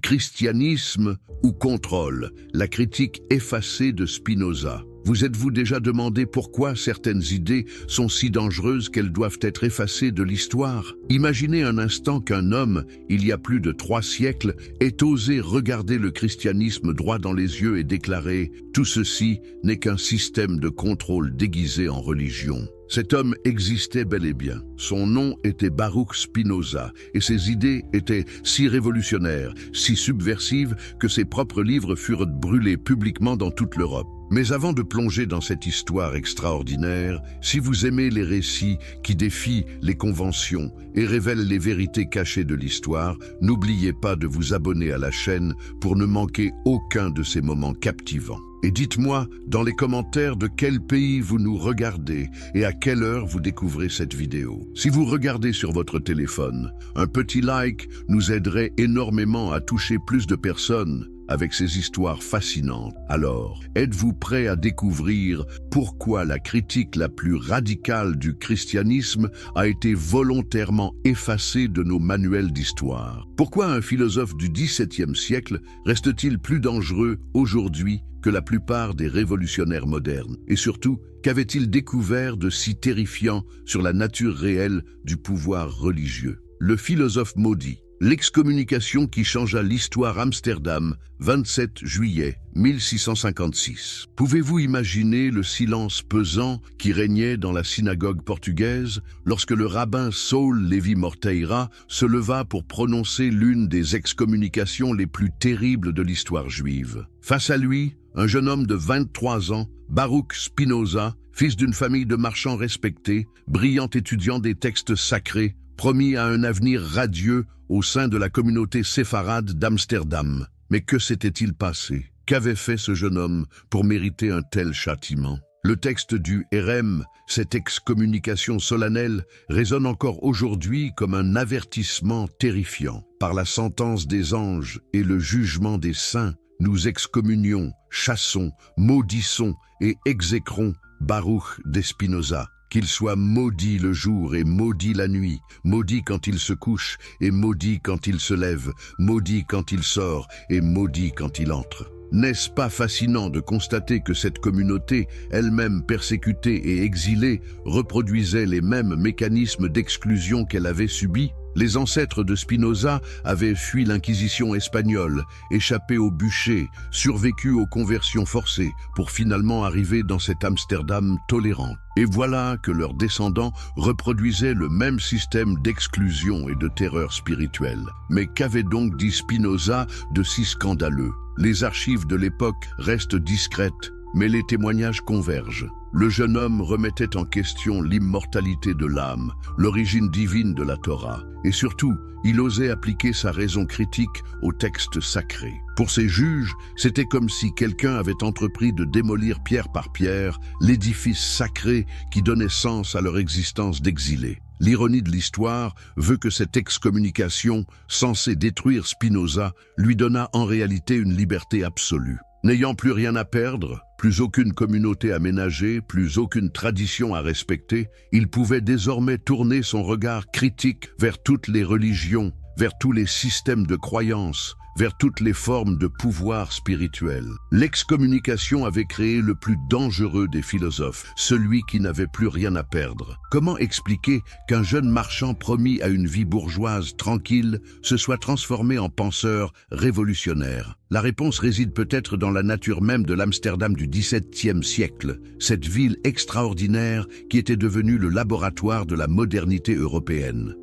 Christianisme ou contrôle? La critique effacée de Spinoza. Vous êtes-vous déjà demandé pourquoi certaines idées sont si dangereuses qu'elles doivent être effacées de l'histoire? Imaginez un instant qu'un homme, il y a plus de 3 siècles, ait osé regarder le christianisme droit dans les yeux et déclarer « Tout ceci n'est qu'un système de contrôle déguisé en religion ». Cet homme existait bel et bien. Son nom était Baruch Spinoza, et ses idées étaient si révolutionnaires, si subversives, que ses propres livres furent brûlés publiquement dans toute l'Europe. Mais avant de plonger dans cette histoire extraordinaire, si vous aimez les récits qui défient les conventions et révèlent les vérités cachées de l'histoire, n'oubliez pas de vous abonner à la chaîne pour ne manquer aucun de ces moments captivants. Et dites-moi dans les commentaires de quel pays vous nous regardez et à quelle heure vous découvrez cette vidéo. Si vous regardez sur votre téléphone, un petit like nous aiderait énormément à toucher plus de personnes avec ces histoires fascinantes. Alors, êtes-vous prêt à découvrir pourquoi la critique la plus radicale du christianisme a été volontairement effacée de nos manuels d'histoire? Pourquoi un philosophe du XVIIe siècle reste-t-il plus dangereux aujourd'hui que la plupart des révolutionnaires modernes? Et surtout, qu'avait-il découvert de si terrifiant sur la nature réelle du pouvoir religieux? Le philosophe maudit. L'excommunication qui changea l'histoire. Amsterdam, 27 juillet 1656. Pouvez-vous imaginer le silence pesant qui régnait dans la synagogue portugaise lorsque le rabbin Saul Levi Morteira se leva pour prononcer l'une des excommunications les plus terribles de l'histoire juive? Face à lui, un jeune homme de 23 ans, Baruch Spinoza, fils d'une famille de marchands respectés, brillant étudiant des textes sacrés, promis à un avenir radieux au sein de la communauté séfarade d'Amsterdam. Mais que s'était-il passé? Qu'avait fait ce jeune homme pour mériter un tel châtiment? Le texte du Hérem, cette excommunication solennelle, résonne encore aujourd'hui comme un avertissement terrifiant. Par la sentence des anges et le jugement des saints, nous excommunions, chassons, maudissons et exécrons Baruch de Spinoza. Qu'il soit maudit le jour et maudit la nuit, maudit quand il se couche et maudit quand il se lève, maudit quand il sort et maudit quand il entre. N'est-ce pas fascinant de constater que cette communauté, elle-même persécutée et exilée, reproduisait les mêmes mécanismes d'exclusion qu'elle avait subis? Les ancêtres de Spinoza avaient fui l'Inquisition espagnole, échappé au bûcher, survécu aux conversions forcées, pour finalement arriver dans cet Amsterdam tolérant. Et voilà que leurs descendants reproduisaient le même système d'exclusion et de terreur spirituelle. Mais qu'avait donc dit Spinoza de si scandaleux? Les archives de l'époque restent discrètes, mais les témoignages convergent. Le jeune homme remettait en question l'immortalité de l'âme, l'origine divine de la Torah, et surtout, il osait appliquer sa raison critique aux textes sacrés. Pour ses juges, c'était comme si quelqu'un avait entrepris de démolir pierre par pierre l'édifice sacré qui donnait sens à leur existence d'exilés. L'ironie de l'histoire veut que cette excommunication, censée détruire Spinoza, lui donna en réalité une liberté absolue. N'ayant plus rien à perdre, plus aucune communauté à ménager, plus aucune tradition à respecter, il pouvait désormais tourner son regard critique vers toutes les religions, vers tous les systèmes de croyances, vers toutes les formes de pouvoir spirituel. L'excommunication avait créé le plus dangereux des philosophes, celui qui n'avait plus rien à perdre. Comment expliquer qu'un jeune marchand promis à une vie bourgeoise tranquille se soit transformé en penseur révolutionnaire? La réponse réside peut-être dans la nature même de l'Amsterdam du XVIIe siècle, cette ville extraordinaire qui était devenue le laboratoire de la modernité européenne.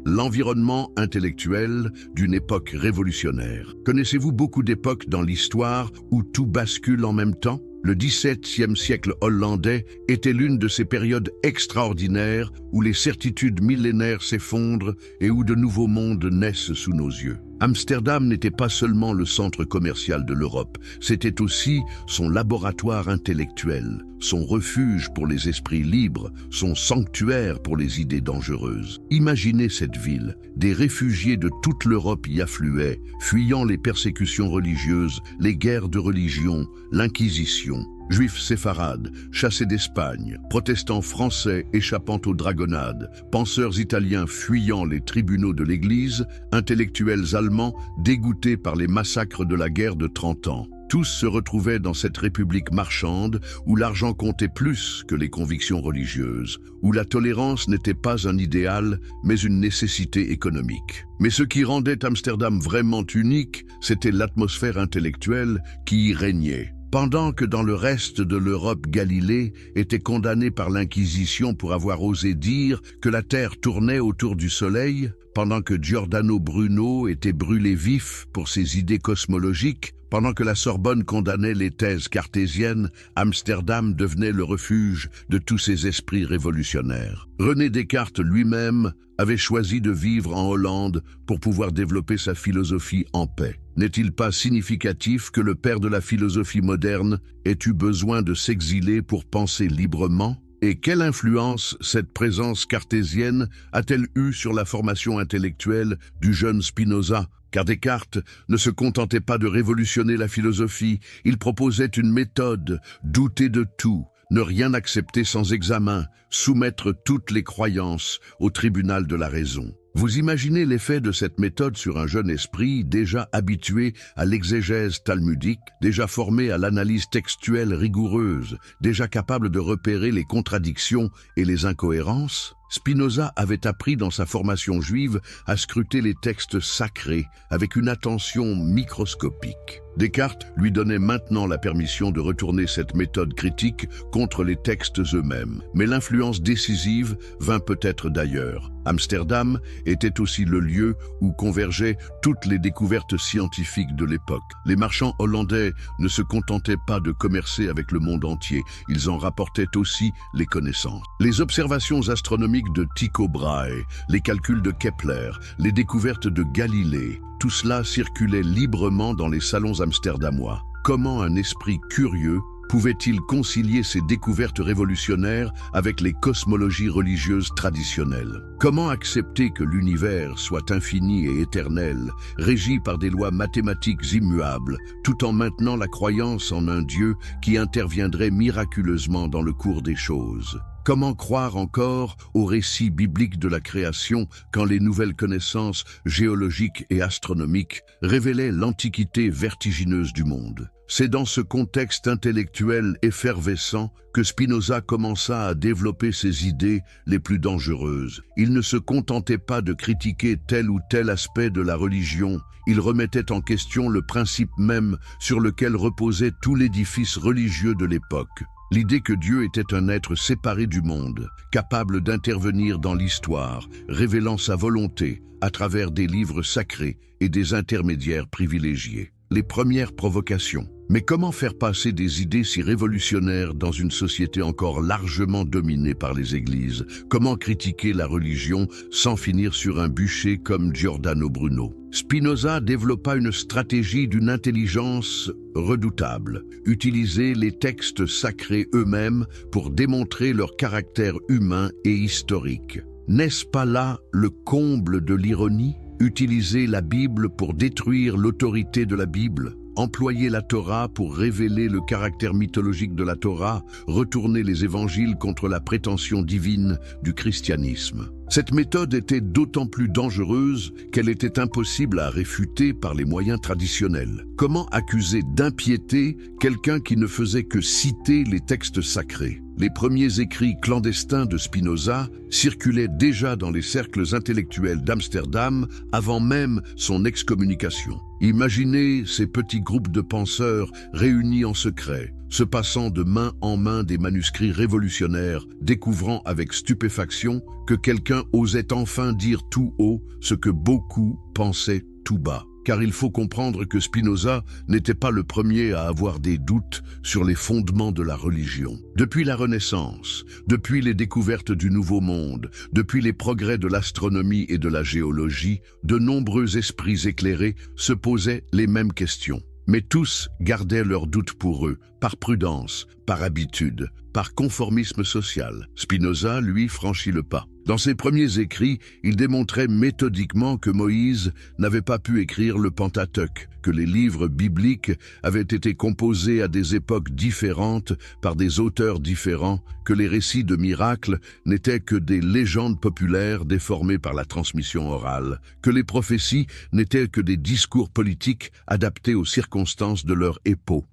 L'environnement intellectuel d'une époque révolutionnaire. Connaissez-vous beaucoup d'époques dans l'histoire où tout bascule en même temps? Le XVIIe siècle hollandais était l'une de ces périodes extraordinaires où les certitudes millénaires s'effondrent et où de nouveaux mondes naissent sous nos yeux. Amsterdam n'était pas seulement le centre commercial de l'Europe, c'était aussi son laboratoire intellectuel, son refuge pour les esprits libres, son sanctuaire pour les idées dangereuses. Imaginez cette ville, des réfugiés de toute l'Europe y affluaient, fuyant les persécutions religieuses, les guerres de religion, l'Inquisition. Juifs séfarades, chassés d'Espagne, protestants français échappant aux dragonnades, penseurs italiens fuyant les tribunaux de l'Église, intellectuels allemands dégoûtés par les massacres de la guerre de 30 ans. Tous se retrouvaient dans cette république marchande où l'argent comptait plus que les convictions religieuses, où la tolérance n'était pas un idéal, mais une nécessité économique. Mais ce qui rendait Amsterdam vraiment unique, c'était l'atmosphère intellectuelle qui y régnait. Pendant que dans le reste de l'Europe, Galilée était condamné par l'Inquisition pour avoir osé dire que la Terre tournait autour du Soleil, pendant que Giordano Bruno était brûlé vif pour ses idées cosmologiques, pendant que la Sorbonne condamnait les thèses cartésiennes, Amsterdam devenait le refuge de tous ces esprits révolutionnaires. René Descartes lui-même avait choisi de vivre en Hollande pour pouvoir développer sa philosophie en paix. N'est-il pas significatif que le père de la philosophie moderne ait eu besoin de s'exiler pour penser librement? Et quelle influence cette présence cartésienne a-t-elle eue sur la formation intellectuelle du jeune Spinoza? Car Descartes ne se contentait pas de révolutionner la philosophie, il proposait une méthode, douter de tout, ne rien accepter sans examen, soumettre toutes les croyances au tribunal de la raison. Vous imaginez l'effet de cette méthode sur un jeune esprit déjà habitué à l'exégèse talmudique, déjà formé à l'analyse textuelle rigoureuse, déjà capable de repérer les contradictions et les incohérences? Spinoza avait appris dans sa formation juive à scruter les textes sacrés avec une attention microscopique. Descartes lui donnait maintenant la permission de retourner cette méthode critique contre les textes eux-mêmes. Mais l'influence décisive vint peut-être d'ailleurs. Amsterdam était aussi le lieu où convergeaient toutes les découvertes scientifiques de l'époque. Les marchands hollandais ne se contentaient pas de commercer avec le monde entier, ils en rapportaient aussi les connaissances. Les observations astronomiques de Tycho Brahe, les calculs de Kepler, les découvertes de Galilée, tout cela circulait librement dans les salons amsterdamois. Comment un esprit curieux pouvait-il concilier ces découvertes révolutionnaires avec les cosmologies religieuses traditionnelles? Comment accepter que l'univers soit infini et éternel, régi par des lois mathématiques immuables, tout en maintenant la croyance en un Dieu qui interviendrait miraculeusement dans le cours des choses? Comment croire encore au récit biblique de la création quand les nouvelles connaissances géologiques et astronomiques révélaient l'antiquité vertigineuse du monde? C'est dans ce contexte intellectuel effervescent que Spinoza commença à développer ses idées les plus dangereuses. Il ne se contentait pas de critiquer tel ou tel aspect de la religion, il remettait en question le principe même sur lequel reposait tout l'édifice religieux de l'époque. L'idée que Dieu était un être séparé du monde, capable d'intervenir dans l'histoire, révélant sa volonté à travers des livres sacrés et des intermédiaires privilégiés. Les premières provocations. Mais comment faire passer des idées si révolutionnaires dans une société encore largement dominée par les églises? Comment critiquer la religion sans finir sur un bûcher comme Giordano Bruno? Spinoza développa une stratégie d'une intelligence redoutable. Utiliser les textes sacrés eux-mêmes pour démontrer leur caractère humain et historique. N'est-ce pas là le comble de l'ironie? Utiliser la Bible pour détruire l'autorité de la Bible, employer la Torah pour révéler le caractère mythologique de la Torah, retourner les évangiles contre la prétention divine du christianisme. Cette méthode était d'autant plus dangereuse qu'elle était impossible à réfuter par les moyens traditionnels. Comment accuser d'impiété quelqu'un qui ne faisait que citer les textes sacrés? Les premiers écrits clandestins de Spinoza circulaient déjà dans les cercles intellectuels d'Amsterdam avant même son excommunication. Imaginez ces petits groupes de penseurs réunis en secret, se passant de main en main des manuscrits révolutionnaires, découvrant avec stupéfaction que quelqu'un osait enfin dire tout haut ce que beaucoup pensaient tout bas. Car il faut comprendre que Spinoza n'était pas le premier à avoir des doutes sur les fondements de la religion. Depuis la Renaissance, depuis les découvertes du Nouveau Monde, depuis les progrès de l'astronomie et de la géologie, de nombreux esprits éclairés se posaient les mêmes questions. Mais tous gardaient leurs doutes pour eux, par prudence, par habitude, par conformisme social. Spinoza, lui, franchit le pas. Dans ses premiers écrits, il démontrait méthodiquement que Moïse n'avait pas pu écrire le Pentateuque, que les livres bibliques avaient été composés à des époques différentes par des auteurs différents, que les récits de miracles n'étaient que des légendes populaires déformées par la transmission orale, que les prophéties n'étaient que des discours politiques adaptés aux circonstances de leur époque.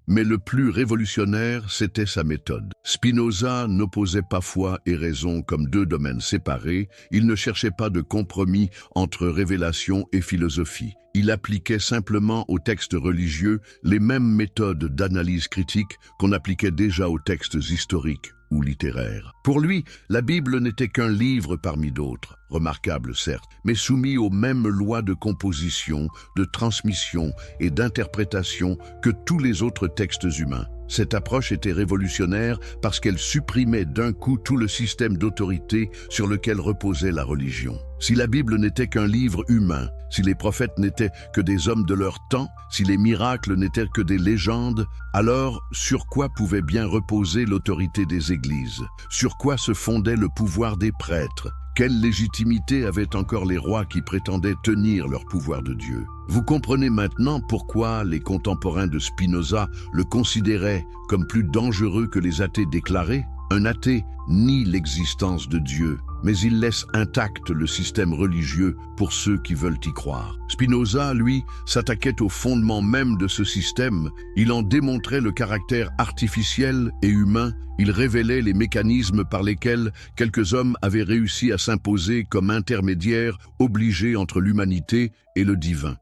Mais le plus révolutionnaire, c'était sa méthode. Spinoza n'opposait pas foi et raison comme deux domaines séparés, il ne cherchait pas de compromis entre révélation et philosophie. Il appliquait simplement aux textes religieux les mêmes méthodes d'analyse critique qu'on appliquait déjà aux textes historiques ou littéraires. Pour lui, la Bible n'était qu'un livre parmi d'autres, remarquable certes, mais soumis aux mêmes lois de composition, de transmission et d'interprétation que tous les autres textes humains. Cette approche était révolutionnaire parce qu'elle supprimait d'un coup tout le système d'autorité sur lequel reposait la religion. Si la Bible n'était qu'un livre humain, si les prophètes n'étaient que des hommes de leur temps, si les miracles n'étaient que des légendes, alors sur quoi pouvait bien reposer l'autorité des églises? Sur quoi se fondait le pouvoir des prêtres? Quelle légitimité avaient encore les rois qui prétendaient tenir leur pouvoir de Dieu? Vous comprenez maintenant pourquoi les contemporains de Spinoza le considéraient comme plus dangereux que les athées déclarés? Un athée nie l'existence de Dieu, mais il laisse intact le système religieux pour ceux qui veulent y croire. Spinoza, lui, s'attaquait au fondement même de ce système. Il en démontrait le caractère artificiel et humain. Il révélait les mécanismes par lesquels quelques hommes avaient réussi à s'imposer comme intermédiaires obligés entre l'humanité et le divin.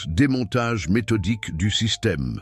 Démontage méthodique du système.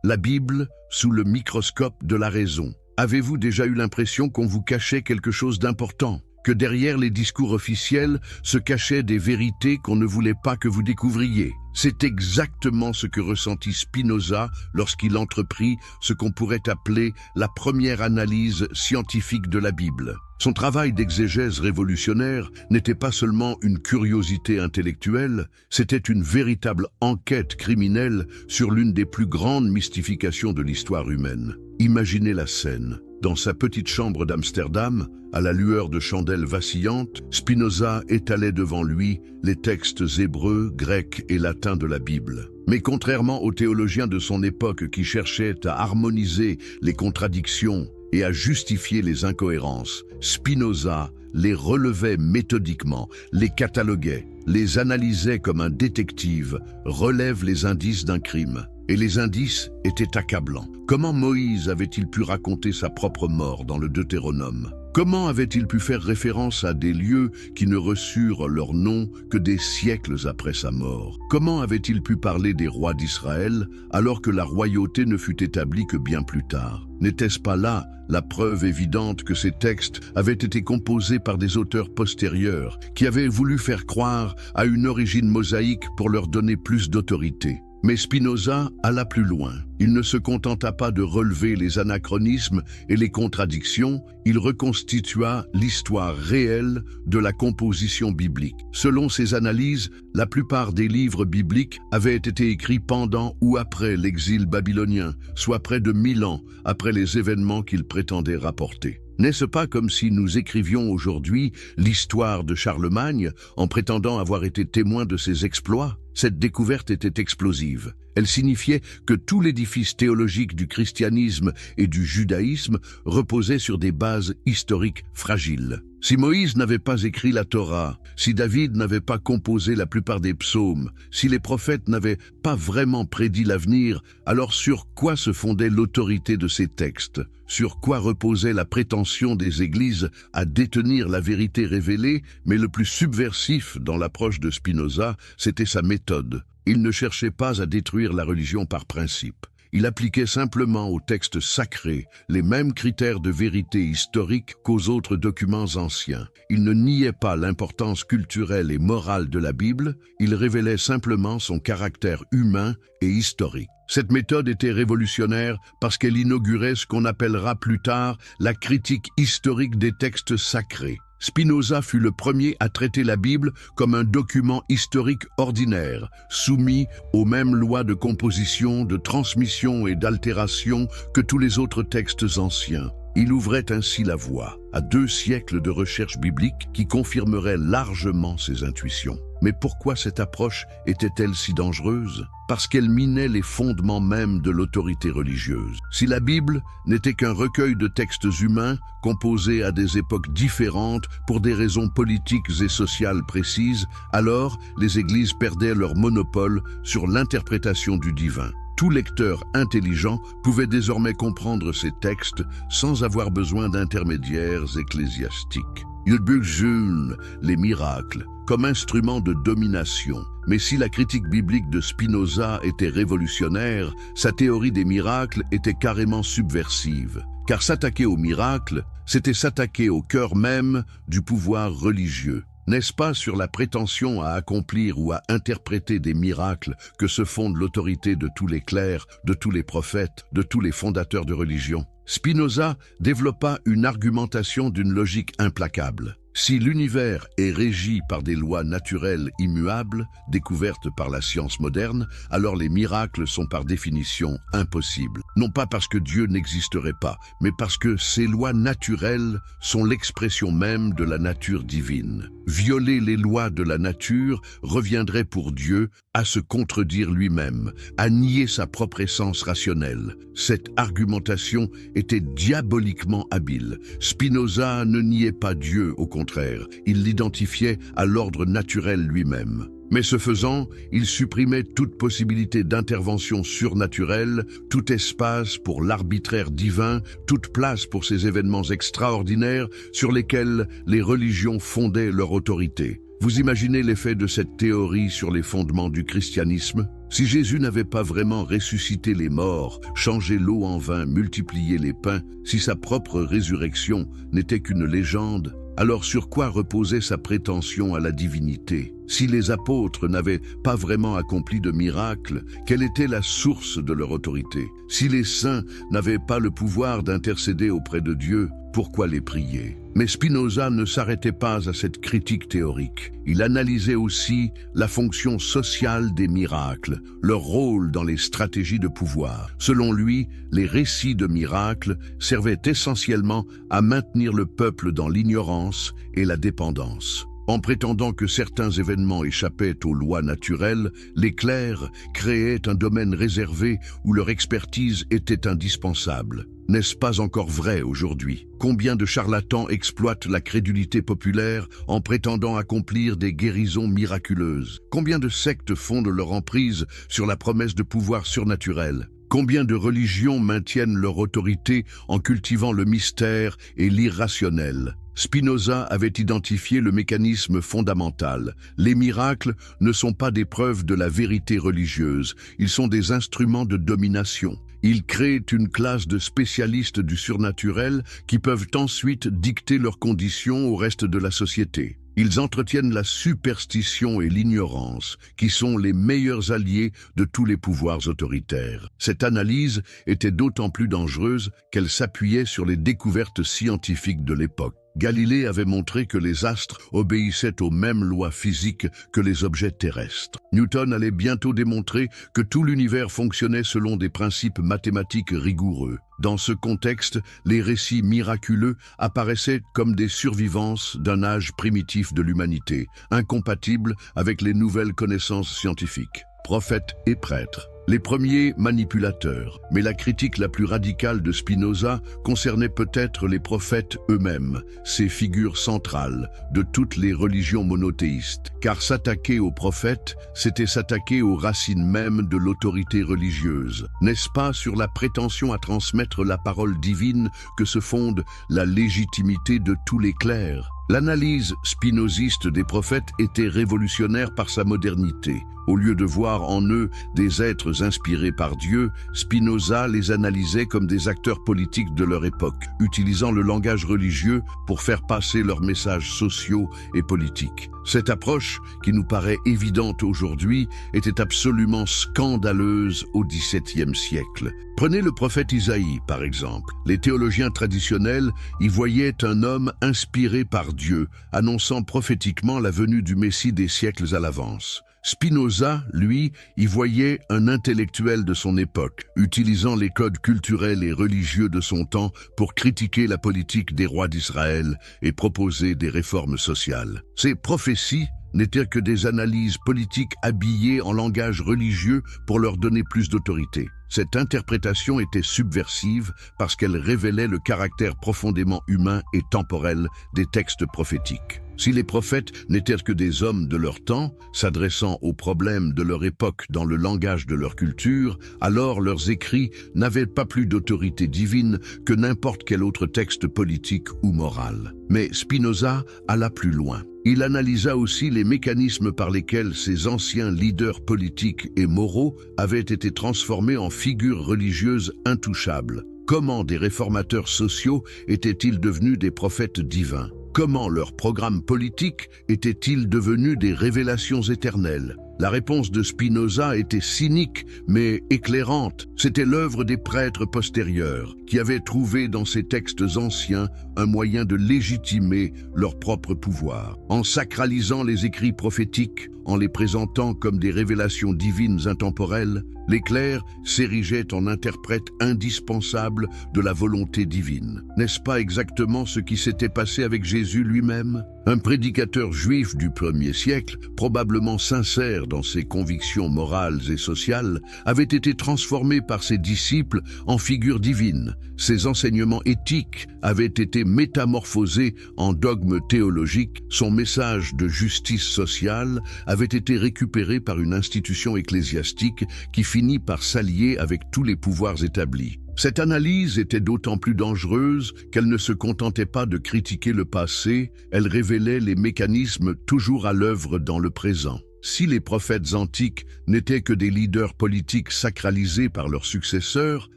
La Bible sous le microscope de la raison. Avez-vous déjà eu l'impression qu'on vous cachait quelque chose d'important? Que derrière les discours officiels se cachaient des vérités qu'on ne voulait pas que vous découvriez? C'est exactement ce que ressentit Spinoza lorsqu'il entreprit ce qu'on pourrait appeler la première analyse scientifique de la Bible. Son travail d'exégèse révolutionnaire n'était pas seulement une curiosité intellectuelle, c'était une véritable enquête criminelle sur l'une des plus grandes mystifications de l'histoire humaine. Imaginez la scène. Dans sa petite chambre d'Amsterdam, à la lueur de chandelles vacillantes, Spinoza étalait devant lui les textes hébreux, grecs et latins de la Bible. Mais contrairement aux théologiens de son époque qui cherchaient à harmoniser les contradictions et à justifier les incohérences, Spinoza les relevait méthodiquement, les cataloguait, les analysait comme un détective relève les indices d'un crime. Et les indices étaient accablants. Comment Moïse avait-il pu raconter sa propre mort dans le Deutéronome? Comment avait-il pu faire référence à des lieux qui ne reçurent leur nom que des siècles après sa mort? Comment avait-il pu parler des rois d'Israël alors que la royauté ne fut établie que bien plus tard? N'était-ce pas là la preuve évidente que ces textes avaient été composés par des auteurs postérieurs qui avaient voulu faire croire à une origine mosaïque pour leur donner plus d'autorité? Mais Spinoza alla plus loin. Il ne se contenta pas de relever les anachronismes et les contradictions, il reconstitua l'histoire réelle de la composition biblique. Selon ses analyses, la plupart des livres bibliques avaient été écrits pendant ou après l'exil babylonien, soit près de 1000 ans après les événements qu'il prétendait rapporter. N'est-ce pas comme si nous écrivions aujourd'hui l'histoire de Charlemagne en prétendant avoir été témoin de ses exploits? Cette découverte était explosive. Elle signifiait que tout l'édifice théologique du christianisme et du judaïsme reposait sur des bases historiques fragiles. Si Moïse n'avait pas écrit la Torah, si David n'avait pas composé la plupart des psaumes, si les prophètes n'avaient pas vraiment prédit l'avenir, alors sur quoi se fondait l'autorité de ces textes? Sur quoi reposait la prétention des églises à détenir la vérité révélée? Mais le plus subversif dans l'approche de Spinoza, c'était sa méthode. Il ne cherchait pas à détruire la religion par principe. Il appliquait simplement aux textes sacrés les mêmes critères de vérité historique qu'aux autres documents anciens. Il ne niait pas l'importance culturelle et morale de la Bible, il révélait simplement son caractère humain et historique. Cette méthode était révolutionnaire parce qu'elle inaugurait ce qu'on appellera plus tard la critique historique des textes sacrés. Spinoza fut le premier à traiter la Bible comme un document historique ordinaire, soumis aux mêmes lois de composition, de transmission et d'altération que tous les autres textes anciens. Il ouvrait ainsi la voie à 2 siècles de recherche biblique qui confirmeraient largement ses intuitions. Mais pourquoi cette approche était-elle si dangereuse? Parce qu'elle minait les fondements même de l'autorité religieuse. Si la Bible n'était qu'un recueil de textes humains composés à des époques différentes pour des raisons politiques et sociales précises, alors les églises perdaient leur monopole sur l'interprétation du divin. Tout lecteur intelligent pouvait désormais comprendre ces textes sans avoir besoin d'intermédiaires ecclésiastiques. Il buguent les miracles comme instrument de domination. Mais si la critique biblique de Spinoza était révolutionnaire, sa théorie des miracles était carrément subversive. Car s'attaquer aux miracles, c'était s'attaquer au cœur même du pouvoir religieux. N'est-ce pas sur la prétention à accomplir ou à interpréter des miracles que se fonde l'autorité de tous les clercs, de tous les prophètes, de tous les fondateurs de religion? Spinoza développa une argumentation d'une logique implacable. Si l'univers est régi par des lois naturelles immuables, découvertes par la science moderne, alors les miracles sont par définition impossibles. Non pas parce que Dieu n'existerait pas, mais parce que ces lois naturelles sont l'expression même de la nature divine. Violer les lois de la nature reviendrait pour Dieu à se contredire lui-même, à nier sa propre essence rationnelle. Cette argumentation était diaboliquement habile. Spinoza ne niait pas Dieu, au contraire, il l'identifiait à l'ordre naturel lui-même. Mais ce faisant, il supprimait toute possibilité d'intervention surnaturelle, tout espace pour l'arbitraire divin, toute place pour ces événements extraordinaires sur lesquels les religions fondaient leur autorité. Vous imaginez l'effet de cette théorie sur les fondements du christianisme? Si Jésus n'avait pas vraiment ressuscité les morts, changé l'eau en vin, multiplié les pains, si sa propre résurrection n'était qu'une légende, alors sur quoi reposait sa prétention à la divinité? Si les apôtres n'avaient pas vraiment accompli de miracles, quelle était la source de leur autorité? Si les saints n'avaient pas le pouvoir d'intercéder auprès de Dieu, pourquoi les prier? Mais Spinoza ne s'arrêtait pas à cette critique théorique. Il analysait aussi la fonction sociale des miracles, leur rôle dans les stratégies de pouvoir. Selon lui, les récits de miracles servaient essentiellement à maintenir le peuple dans l'ignorance et la dépendance. En prétendant que certains événements échappaient aux lois naturelles, les clercs créaient un domaine réservé où leur expertise était indispensable. N'est-ce pas encore vrai aujourd'hui? Combien de charlatans exploitent la crédulité populaire en prétendant accomplir des guérisons miraculeuses? Combien de sectes fondent leur emprise sur la promesse de pouvoir surnaturel? Combien de religions maintiennent leur autorité en cultivant le mystère et l'irrationnel? Spinoza avait identifié le mécanisme fondamental. Les miracles ne sont pas des preuves de la vérité religieuse, ils sont des instruments de domination. Ils créent une classe de spécialistes du surnaturel qui peuvent ensuite dicter leurs conditions au reste de la société. Ils entretiennent la superstition et l'ignorance, qui sont les meilleurs alliés de tous les pouvoirs autoritaires. Cette analyse était d'autant plus dangereuse qu'elle s'appuyait sur les découvertes scientifiques de l'époque. Galilée avait montré que les astres obéissaient aux mêmes lois physiques que les objets terrestres. Newton allait bientôt démontrer que tout l'univers fonctionnait selon des principes mathématiques rigoureux. Dans ce contexte, les récits miraculeux apparaissaient comme des survivances d'un âge primitif de l'humanité, incompatibles avec les nouvelles connaissances scientifiques. Prophètes et prêtres. Les premiers manipulateurs, mais la critique la plus radicale de Spinoza concernait peut-être les prophètes eux-mêmes, ces figures centrales de toutes les religions monothéistes. Car s'attaquer aux prophètes, c'était s'attaquer aux racines mêmes de l'autorité religieuse. N'est-ce pas sur la prétention à transmettre la parole divine que se fonde la légitimité de tous les clercs? L'analyse spinoziste des prophètes était révolutionnaire par sa modernité. Au lieu de voir en eux des êtres inspirés par Dieu, Spinoza les analysait comme des acteurs politiques de leur époque, utilisant le langage religieux pour faire passer leurs messages sociaux et politiques. Cette approche, qui nous paraît évidente aujourd'hui, était absolument scandaleuse au XVIIe siècle. Prenez le prophète Isaïe, par exemple. Les théologiens traditionnels y voyaient un homme inspiré par Dieu, annonçant prophétiquement la venue du Messie des siècles à l'avance. Spinoza, lui, y voyait un intellectuel de son époque, utilisant les codes culturels et religieux de son temps pour critiquer la politique des rois d'Israël et proposer des réformes sociales. Ces prophéties n'étaient que des analyses politiques habillées en langage religieux pour leur donner plus d'autorité. Cette interprétation était subversive parce qu'elle révélait le caractère profondément humain et temporel des textes prophétiques. Si les prophètes n'étaient que des hommes de leur temps, s'adressant aux problèmes de leur époque dans le langage de leur culture, alors leurs écrits n'avaient pas plus d'autorité divine que n'importe quel autre texte politique ou moral. Mais Spinoza alla plus loin. Il analysa aussi les mécanismes par lesquels ces anciens leaders politiques et moraux avaient été transformés en figures religieuses intouchables. Comment des réformateurs sociaux étaient-ils devenus des prophètes divins? Comment leurs programmes politiques étaient-ils devenus des révélations éternelles? La réponse de Spinoza était cynique mais éclairante. C'était l'œuvre des prêtres postérieurs qui avaient trouvé dans ces textes anciens un moyen de légitimer leur propre pouvoir. En sacralisant les écrits prophétiques, en les présentant comme des révélations divines intemporelles, les clercs s'érigeaient en interprètes indispensables de la volonté divine. N'est-ce pas exactement ce qui s'était passé avec Jésus lui-même? Un prédicateur juif du 1er siècle, probablement sincère dans ses convictions morales et sociales, avait été transformé par ses disciples en figure divine. Ses enseignements éthiques avaient été métamorphosés en dogmes théologiques. Son message de justice sociale avait été récupéré par une institution ecclésiastique qui finit par s'allier avec tous les pouvoirs établis. Cette analyse était d'autant plus dangereuse qu'elle ne se contentait pas de critiquer le passé, elle révélait les mécanismes toujours à l'œuvre dans le présent. Si les prophètes antiques n'étaient que des leaders politiques sacralisés par leurs successeurs,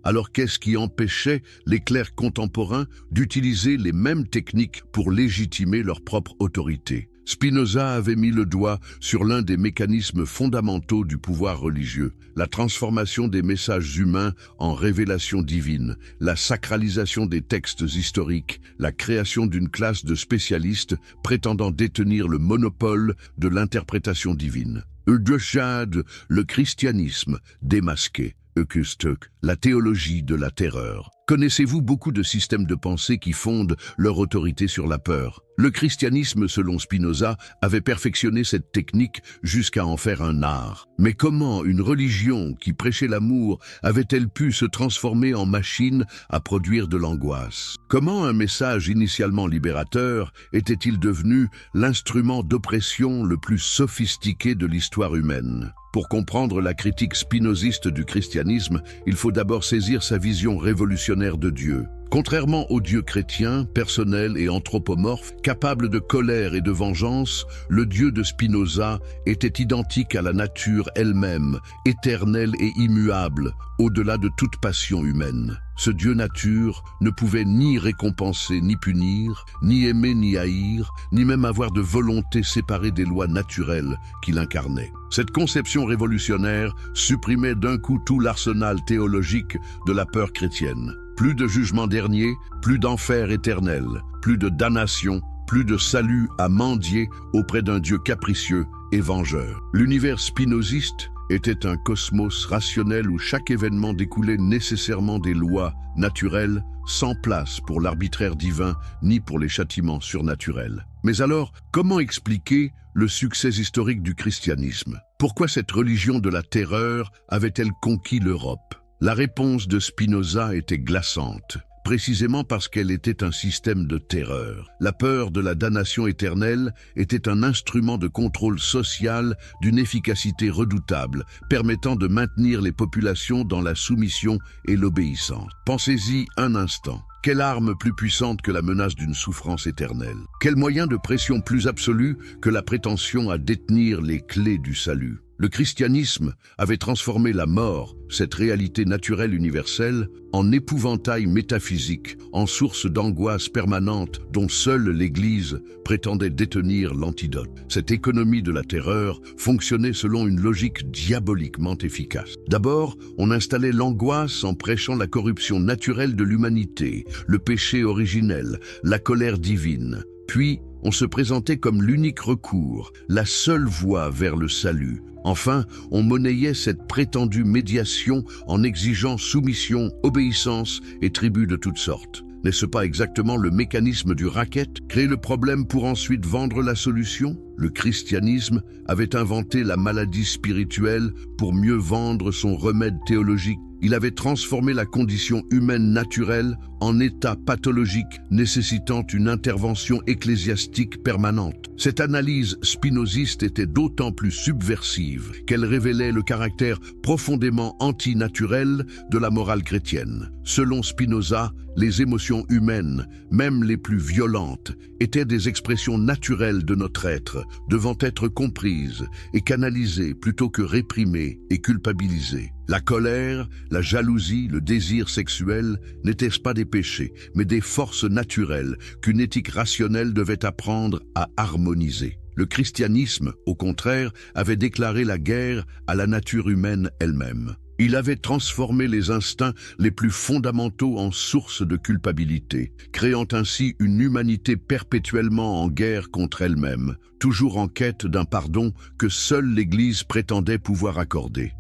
alors qu'est-ce qui empêchait les clercs contemporains d'utiliser les mêmes techniques pour légitimer leur propre autorité? Spinoza avait mis le doigt sur l'un des mécanismes fondamentaux du pouvoir religieux, la transformation des messages humains en révélations divines, la sacralisation des textes historiques, la création d'une classe de spécialistes prétendant détenir le monopole de l'interprétation divine. Eudociade, le christianisme démasqué. Eukustuk, la théologie de la terreur. Connaissez-vous beaucoup de systèmes de pensée qui fondent leur autorité sur la peur? Le christianisme, selon Spinoza, avait perfectionné cette technique jusqu'à en faire un art. Mais comment une religion qui prêchait l'amour avait-elle pu se transformer en machine à produire de l'angoisse? Comment un message initialement libérateur était-il devenu l'instrument d'oppression le plus sophistiqué de l'histoire humaine? Pour comprendre la critique spinoziste du christianisme, il faut d'abord saisir sa vision révolutionnaire de Dieu. Contrairement au Dieu chrétien, personnel et anthropomorphe, capable de colère et de vengeance, le Dieu de Spinoza était identique à la nature elle-même, éternelle et immuable, au-delà de toute passion humaine. Ce Dieu nature ne pouvait ni récompenser ni punir, ni aimer ni haïr, ni même avoir de volonté séparée des lois naturelles qu'il incarnait. Cette conception révolutionnaire supprimait d'un coup tout l'arsenal théologique de la peur chrétienne. Plus de jugement dernier, plus d'enfer éternel, plus de damnation, plus de salut à mendier auprès d'un Dieu capricieux et vengeur. L'univers spinoziste était un cosmos rationnel où chaque événement découlait nécessairement des lois naturelles, sans place pour l'arbitraire divin ni pour les châtiments surnaturels. Mais alors, comment expliquer le succès historique du christianisme? Pourquoi cette religion de la terreur avait-elle conquis l'Europe? La réponse de Spinoza était glaçante, précisément parce qu'elle était un système de terreur. La peur de la damnation éternelle était un instrument de contrôle social d'une efficacité redoutable, permettant de maintenir les populations dans la soumission et l'obéissance. Pensez-y un instant. Quelle arme plus puissante que la menace d'une souffrance éternelle? Quel moyen de pression plus absolu que la prétention à détenir les clés du salut? Le christianisme avait transformé la mort, cette réalité naturelle universelle, en épouvantail métaphysique, en source d'angoisse permanente dont seule l'Église prétendait détenir l'antidote. Cette économie de la terreur fonctionnait selon une logique diaboliquement efficace. D'abord, on installait l'angoisse en prêchant la corruption naturelle de l'humanité, le péché originel, la colère divine. Puis, On se présentait comme l'unique recours, la seule voie vers le salut. Enfin, on monnayait cette prétendue médiation en exigeant soumission, obéissance et tribut de toutes sortes. N'est-ce pas exactement le mécanisme du racket? Créer le problème pour ensuite vendre la solution? Le christianisme avait inventé la maladie spirituelle pour mieux vendre son remède théologique. Il avait transformé la condition humaine naturelle en état pathologique nécessitant une intervention ecclésiastique permanente. Cette analyse spinoziste était d'autant plus subversive qu'elle révélait le caractère profondément antinaturel de la morale chrétienne. Selon Spinoza, les émotions humaines, même les plus violentes, étaient des expressions naturelles de notre être, devant être comprises et canalisées plutôt que réprimées et culpabilisées. La colère, la jalousie, le désir sexuel n'étaient pas des péchés, mais des forces naturelles qu'une éthique rationnelle devait apprendre à harmoniser. Le christianisme, au contraire, avait déclaré la guerre à la nature humaine elle-même. Il avait transformé les instincts les plus fondamentaux en source de culpabilité, créant ainsi une humanité perpétuellement en guerre contre elle-même, toujours en quête d'un pardon que seule l'Église prétendait pouvoir accorder.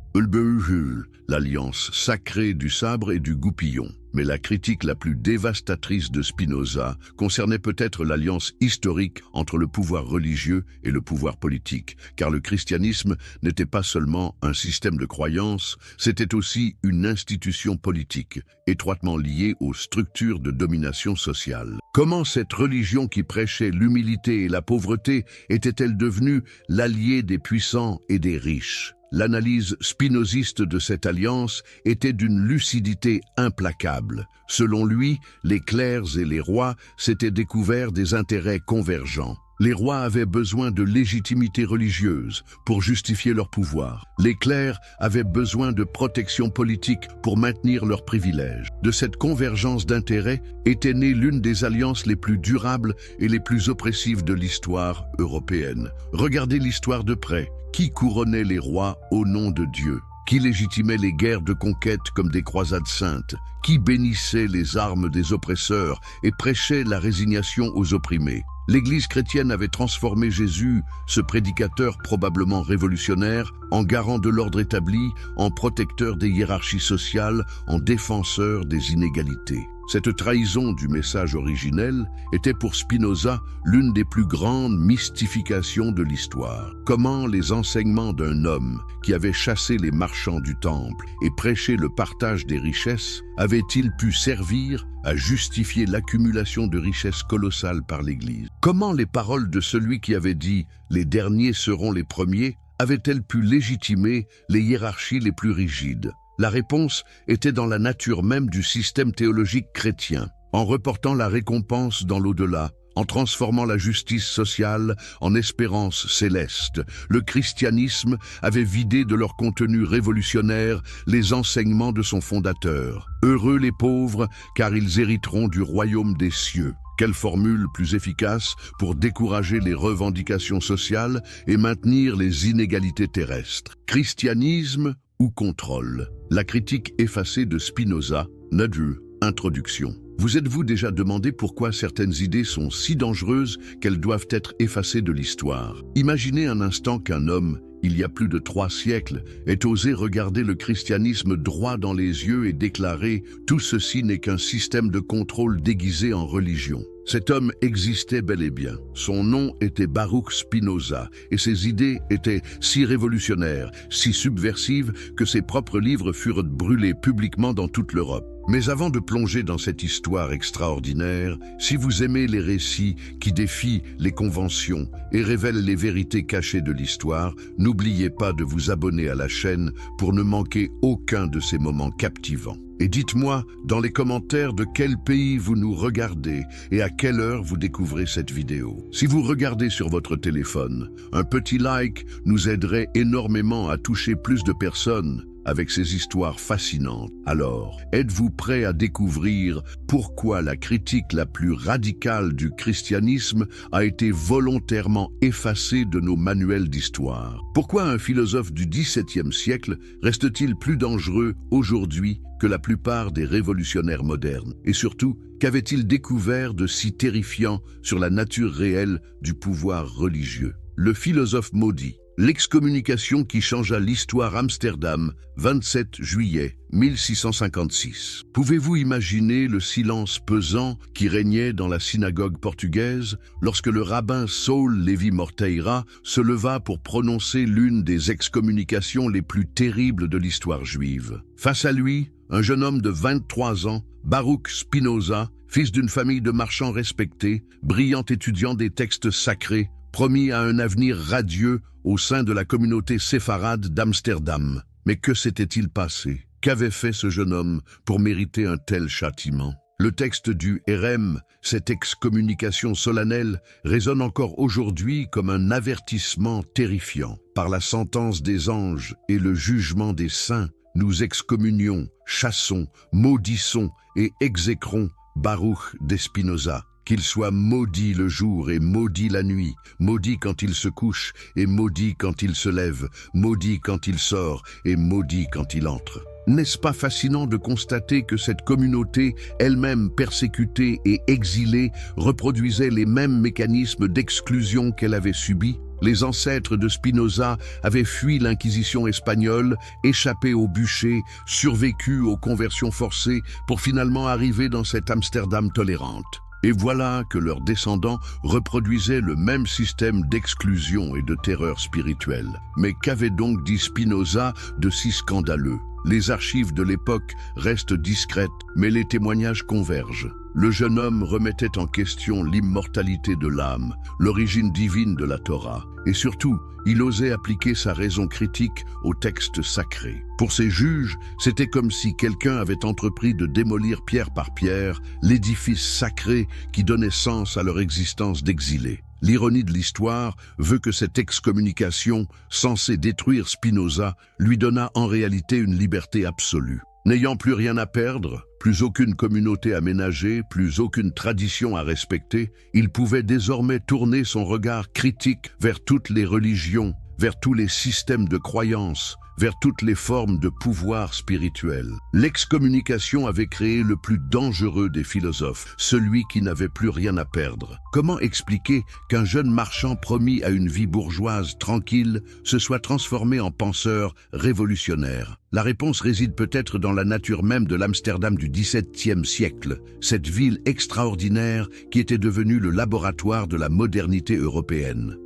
L'alliance sacrée du sabre et du goupillon. Mais la critique la plus dévastatrice de Spinoza concernait peut-être l'alliance historique entre le pouvoir religieux et le pouvoir politique, car le christianisme n'était pas seulement un système de croyances, c'était aussi une institution politique, étroitement liée aux structures de domination sociale. Comment cette religion qui prêchait l'humilité et la pauvreté était-elle devenue l'allié des puissants et des riches ? L'analyse spinoziste de cette alliance était d'une lucidité implacable. Selon lui, les clercs et les rois s'étaient découverts des intérêts convergents. Les rois avaient besoin de légitimité religieuse pour justifier leur pouvoir. Les clercs avaient besoin de protection politique pour maintenir leurs privilèges. De cette convergence d'intérêts était née l'une des alliances les plus durables et les plus oppressives de l'histoire européenne. Regardez l'histoire de près. Qui couronnait les rois au nom de Dieu? Qui légitimait les guerres de conquête comme des croisades saintes? Qui bénissait les armes des oppresseurs et prêchait la résignation aux opprimés? L'Église chrétienne avait transformé Jésus, ce prédicateur probablement révolutionnaire, en garant de l'ordre établi, en protecteur des hiérarchies sociales, en défenseur des inégalités. Cette trahison du message originel était pour Spinoza l'une des plus grandes mystifications de l'histoire. Comment les enseignements d'un homme qui avait chassé les marchands du temple et prêché le partage des richesses avaient-ils pu servir à justifier l'accumulation de richesses colossales par l'Église? Comment les paroles de celui qui avait dit « les derniers seront les premiers » avaient-elles pu légitimer les hiérarchies les plus rigides? La réponse était dans la nature même du système théologique chrétien. En reportant la récompense dans l'au-delà, en transformant la justice sociale en espérance céleste, le christianisme avait vidé de leur contenu révolutionnaire les enseignements de son fondateur. Heureux les pauvres, car ils hériteront du royaume des cieux. Quelle formule plus efficace pour décourager les revendications sociales et maintenir les inégalités terrestres? Christianisme ou contrôle? La critique effacée de Spinoza, Nadu, introduction. Vous êtes-vous déjà demandé pourquoi certaines idées sont si dangereuses qu'elles doivent être effacées de l'histoire? Imaginez un instant qu'un homme, il y a plus de 3 siècles, ait osé regarder le christianisme droit dans les yeux et déclarer « Tout ceci n'est qu'un système de contrôle déguisé en religion ». Cet homme existait bel et bien. Son nom était Baruch Spinoza et ses idées étaient si révolutionnaires, si subversives que ses propres livres furent brûlés publiquement dans toute l'Europe. Mais avant de plonger dans cette histoire extraordinaire, si vous aimez les récits qui défient les conventions et révèlent les vérités cachées de l'histoire, n'oubliez pas de vous abonner à la chaîne pour ne manquer aucun de ces moments captivants. Et dites-moi dans les commentaires de quel pays vous nous regardez et à quelle heure vous découvrez cette vidéo. Si vous regardez sur votre téléphone, un petit like nous aiderait énormément à toucher plus de personnes avec ses histoires fascinantes. Alors, êtes-vous prêt à découvrir pourquoi la critique la plus radicale du christianisme a été volontairement effacée de nos manuels d'histoire? Pourquoi un philosophe du XVIIe siècle reste-t-il plus dangereux aujourd'hui que la plupart des révolutionnaires modernes? Et surtout, qu'avait-il découvert de si terrifiant sur la nature réelle du pouvoir religieux? Le philosophe maudit. L'excommunication qui changea l'histoire Amsterdam, 27 juillet 1656. Pouvez-vous imaginer le silence pesant qui régnait dans la synagogue portugaise lorsque le rabbin Saul Levi Morteira se leva pour prononcer l'une des excommunications les plus terribles de l'histoire juive? Face à lui, un jeune homme de 23 ans, Baruch Spinoza, fils d'une famille de marchands respectés, brillant étudiant des textes sacrés, promis à un avenir radieux au sein de la communauté séfarade d'Amsterdam. Mais que s'était-il passé? Qu'avait fait ce jeune homme pour mériter un tel châtiment? Le texte du Hérem, cette excommunication solennelle, résonne encore aujourd'hui comme un avertissement terrifiant. Par la sentence des anges et le jugement des saints, nous excommunions, chassons, maudissons et exécrons Baruch de Spinoza. Qu'il soit maudit le jour et maudit la nuit, maudit quand il se couche et maudit quand il se lève, maudit quand il sort et maudit quand il entre. N'est-ce pas fascinant de constater que cette communauté, elle-même persécutée et exilée, reproduisait les mêmes mécanismes d'exclusion qu'elle avait subis? Les ancêtres de Spinoza avaient fui l'Inquisition espagnole, échappé au bûcher, survécu aux conversions forcées pour finalement arriver dans cette Amsterdam tolérante. Et voilà que leurs descendants reproduisaient le même système d'exclusion et de terreur spirituelle. Mais qu'avait donc dit Spinoza de si scandaleux? Les archives de l'époque restent discrètes, mais les témoignages convergent. Le jeune homme remettait en question l'immortalité de l'âme, l'origine divine de la Torah, et surtout, il osait appliquer sa raison critique aux textes sacrés. Pour ses juges, c'était comme si quelqu'un avait entrepris de démolir pierre par pierre l'édifice sacré qui donnait sens à leur existence d'exilés. L'ironie de l'histoire veut que cette excommunication, censée détruire Spinoza, lui donna en réalité une liberté absolue. N'ayant plus rien à perdre, plus aucune communauté à ménager, plus aucune tradition à respecter, il pouvait désormais tourner son regard critique vers toutes les religions, vers tous les systèmes de croyances, vers toutes les formes de pouvoir spirituel. L'excommunication avait créé le plus dangereux des philosophes, celui qui n'avait plus rien à perdre. Comment expliquer qu'un jeune marchand promis à une vie bourgeoise tranquille se soit transformé en penseur révolutionnaire? La réponse réside peut-être dans la nature même de l'Amsterdam du XVIIe siècle, cette ville extraordinaire qui était devenue le laboratoire de la modernité européenne.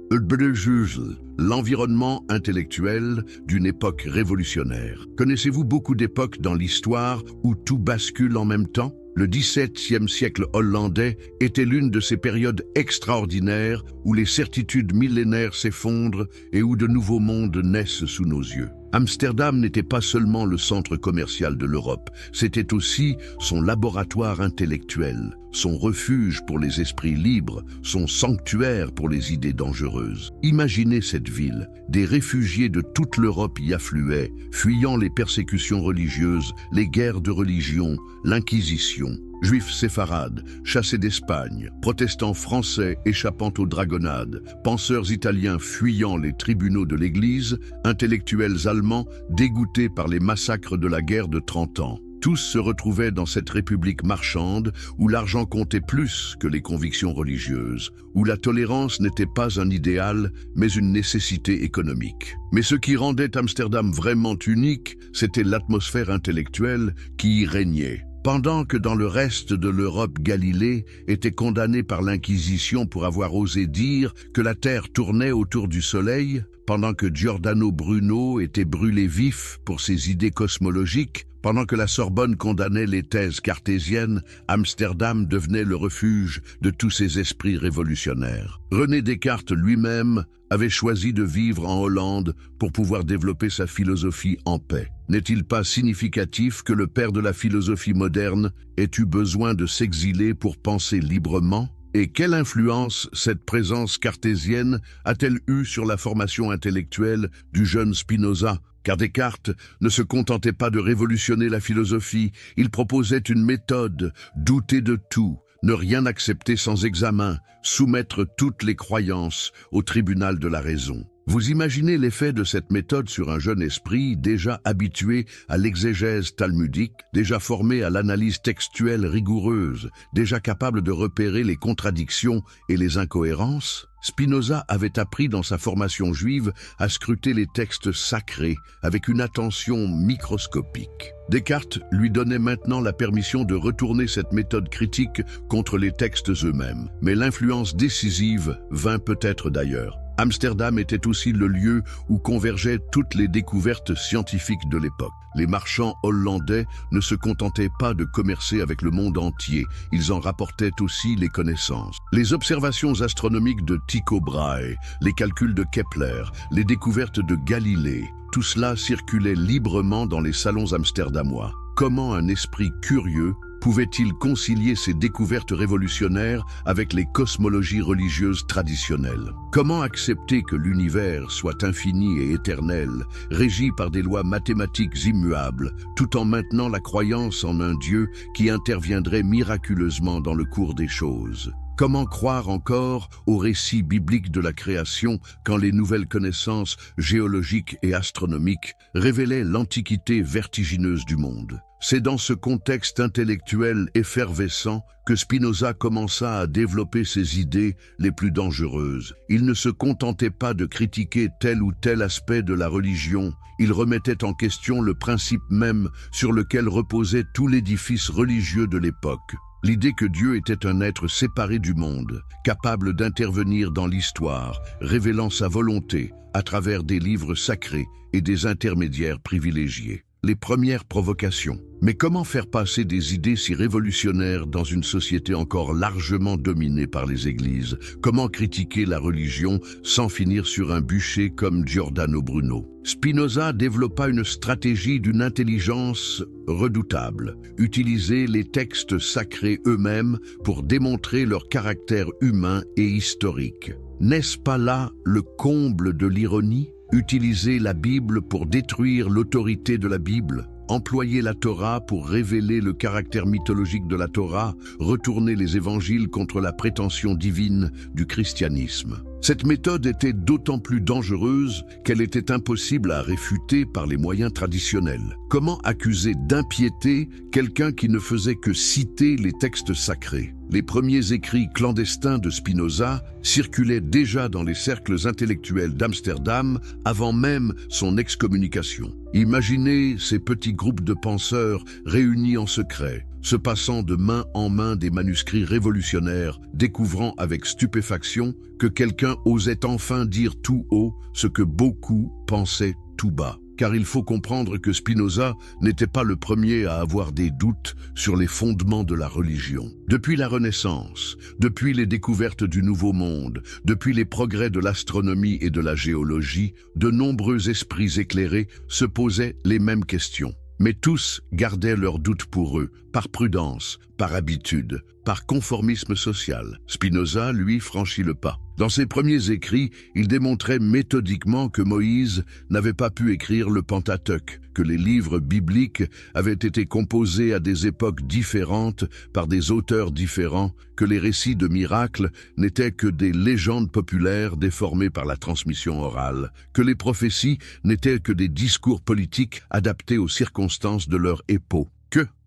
L'environnement intellectuel d'une époque révolutionnaire. Connaissez-vous beaucoup d'époques dans l'histoire où tout bascule en même temps? Le XVIIe siècle hollandais était l'une de ces périodes extraordinaires où les certitudes millénaires s'effondrent et où de nouveaux mondes naissent sous nos yeux. Amsterdam n'était pas seulement le centre commercial de l'Europe, c'était aussi son laboratoire intellectuel, son refuge pour les esprits libres, son sanctuaire pour les idées dangereuses. Imaginez cette ville, des réfugiés de toute l'Europe y affluaient, fuyant les persécutions religieuses, les guerres de religion, l'Inquisition. Juifs séfarades, chassés d'Espagne, protestants français échappant aux dragonnades, penseurs italiens fuyant les tribunaux de l'Église, intellectuels allemands dégoûtés par les massacres de la guerre de 30 ans. Tous se retrouvaient dans cette république marchande où l'argent comptait plus que les convictions religieuses, où la tolérance n'était pas un idéal, mais une nécessité économique. Mais ce qui rendait Amsterdam vraiment unique, c'était l'atmosphère intellectuelle qui y régnait. Pendant que dans le reste de l'Europe, Galilée était condamné par l'Inquisition pour avoir osé dire que la Terre tournait autour du Soleil, pendant que Giordano Bruno était brûlé vif pour ses idées cosmologiques, pendant que la Sorbonne condamnait les thèses cartésiennes, Amsterdam devenait le refuge de tous ces esprits révolutionnaires. René Descartes lui-même avait choisi de vivre en Hollande pour pouvoir développer sa philosophie en paix. N'est-il pas significatif que le père de la philosophie moderne ait eu besoin de s'exiler pour penser librement? Et quelle influence cette présence cartésienne a-t-elle eue sur la formation intellectuelle du jeune Spinoza? Car Descartes ne se contentait pas de révolutionner la philosophie, il proposait une méthode, douter de tout, ne rien accepter sans examen, soumettre toutes les croyances au tribunal de la raison. Vous imaginez l'effet de cette méthode sur un jeune esprit déjà habitué à l'exégèse talmudique, déjà formé à l'analyse textuelle rigoureuse, déjà capable de repérer les contradictions et les incohérences? Spinoza avait appris dans sa formation juive à scruter les textes sacrés avec une attention microscopique. Descartes lui donnait maintenant la permission de retourner cette méthode critique contre les textes eux-mêmes. Mais l'influence décisive vint peut-être d'ailleurs. Amsterdam était aussi le lieu où convergeaient toutes les découvertes scientifiques de l'époque. Les marchands hollandais ne se contentaient pas de commercer avec le monde entier, ils en rapportaient aussi les connaissances. Les observations astronomiques de Tycho Brahe, les calculs de Kepler, les découvertes de Galilée, tout cela circulait librement dans les salons amsterdamois. Comment un esprit curieux pouvait-il concilier ces découvertes révolutionnaires avec les cosmologies religieuses traditionnelles? Comment accepter que l'univers soit infini et éternel, régi par des lois mathématiques immuables, tout en maintenant la croyance en un Dieu qui interviendrait miraculeusement dans le cours des choses? Comment croire encore au récit biblique de la création quand les nouvelles connaissances géologiques et astronomiques révélaient l'antiquité vertigineuse du monde? C'est dans ce contexte intellectuel effervescent que Spinoza commença à développer ses idées les plus dangereuses. Il ne se contentait pas de critiquer tel ou tel aspect de la religion, il remettait en question le principe même sur lequel reposait tout l'édifice religieux de l'époque. L'idée que Dieu était un être séparé du monde, capable d'intervenir dans l'histoire, révélant sa volonté à travers des livres sacrés et des intermédiaires privilégiés. Les premières provocations. Mais comment faire passer des idées si révolutionnaires dans une société encore largement dominée par les églises? Comment critiquer la religion sans finir sur un bûcher comme Giordano Bruno? Spinoza développa une stratégie d'une intelligence redoutable. Utiliser les textes sacrés eux-mêmes pour démontrer leur caractère humain et historique. N'est-ce pas là le comble de l'ironie? Utiliser la Bible pour détruire l'autorité de la Bible, employer la Torah pour révéler le caractère mythologique de la Torah, retourner les évangiles contre la prétention divine du christianisme. Cette méthode était d'autant plus dangereuse qu'elle était impossible à réfuter par les moyens traditionnels. Comment accuser d'impiété quelqu'un qui ne faisait que citer les textes sacrés? Les premiers écrits clandestins de Spinoza circulaient déjà dans les cercles intellectuels d'Amsterdam avant même son excommunication. Imaginez ces petits groupes de penseurs réunis en secret, se passant de main en main des manuscrits révolutionnaires, découvrant avec stupéfaction que quelqu'un osait enfin dire tout haut ce que beaucoup pensaient tout bas. Car il faut comprendre que Spinoza n'était pas le premier à avoir des doutes sur les fondements de la religion. Depuis la Renaissance, depuis les découvertes du Nouveau Monde, depuis les progrès de l'astronomie et de la géologie, de nombreux esprits éclairés se posaient les mêmes questions. Mais tous gardaient leurs doutes pour eux, par prudence, par habitude, par conformisme social. Spinoza, lui, franchit le pas. Dans ses premiers écrits, il démontrait méthodiquement que Moïse n'avait pas pu écrire le Pentateuque, que les livres bibliques avaient été composés à des époques différentes par des auteurs différents, que les récits de miracles n'étaient que des légendes populaires déformées par la transmission orale, que les prophéties n'étaient que des discours politiques adaptés aux circonstances de leur époque.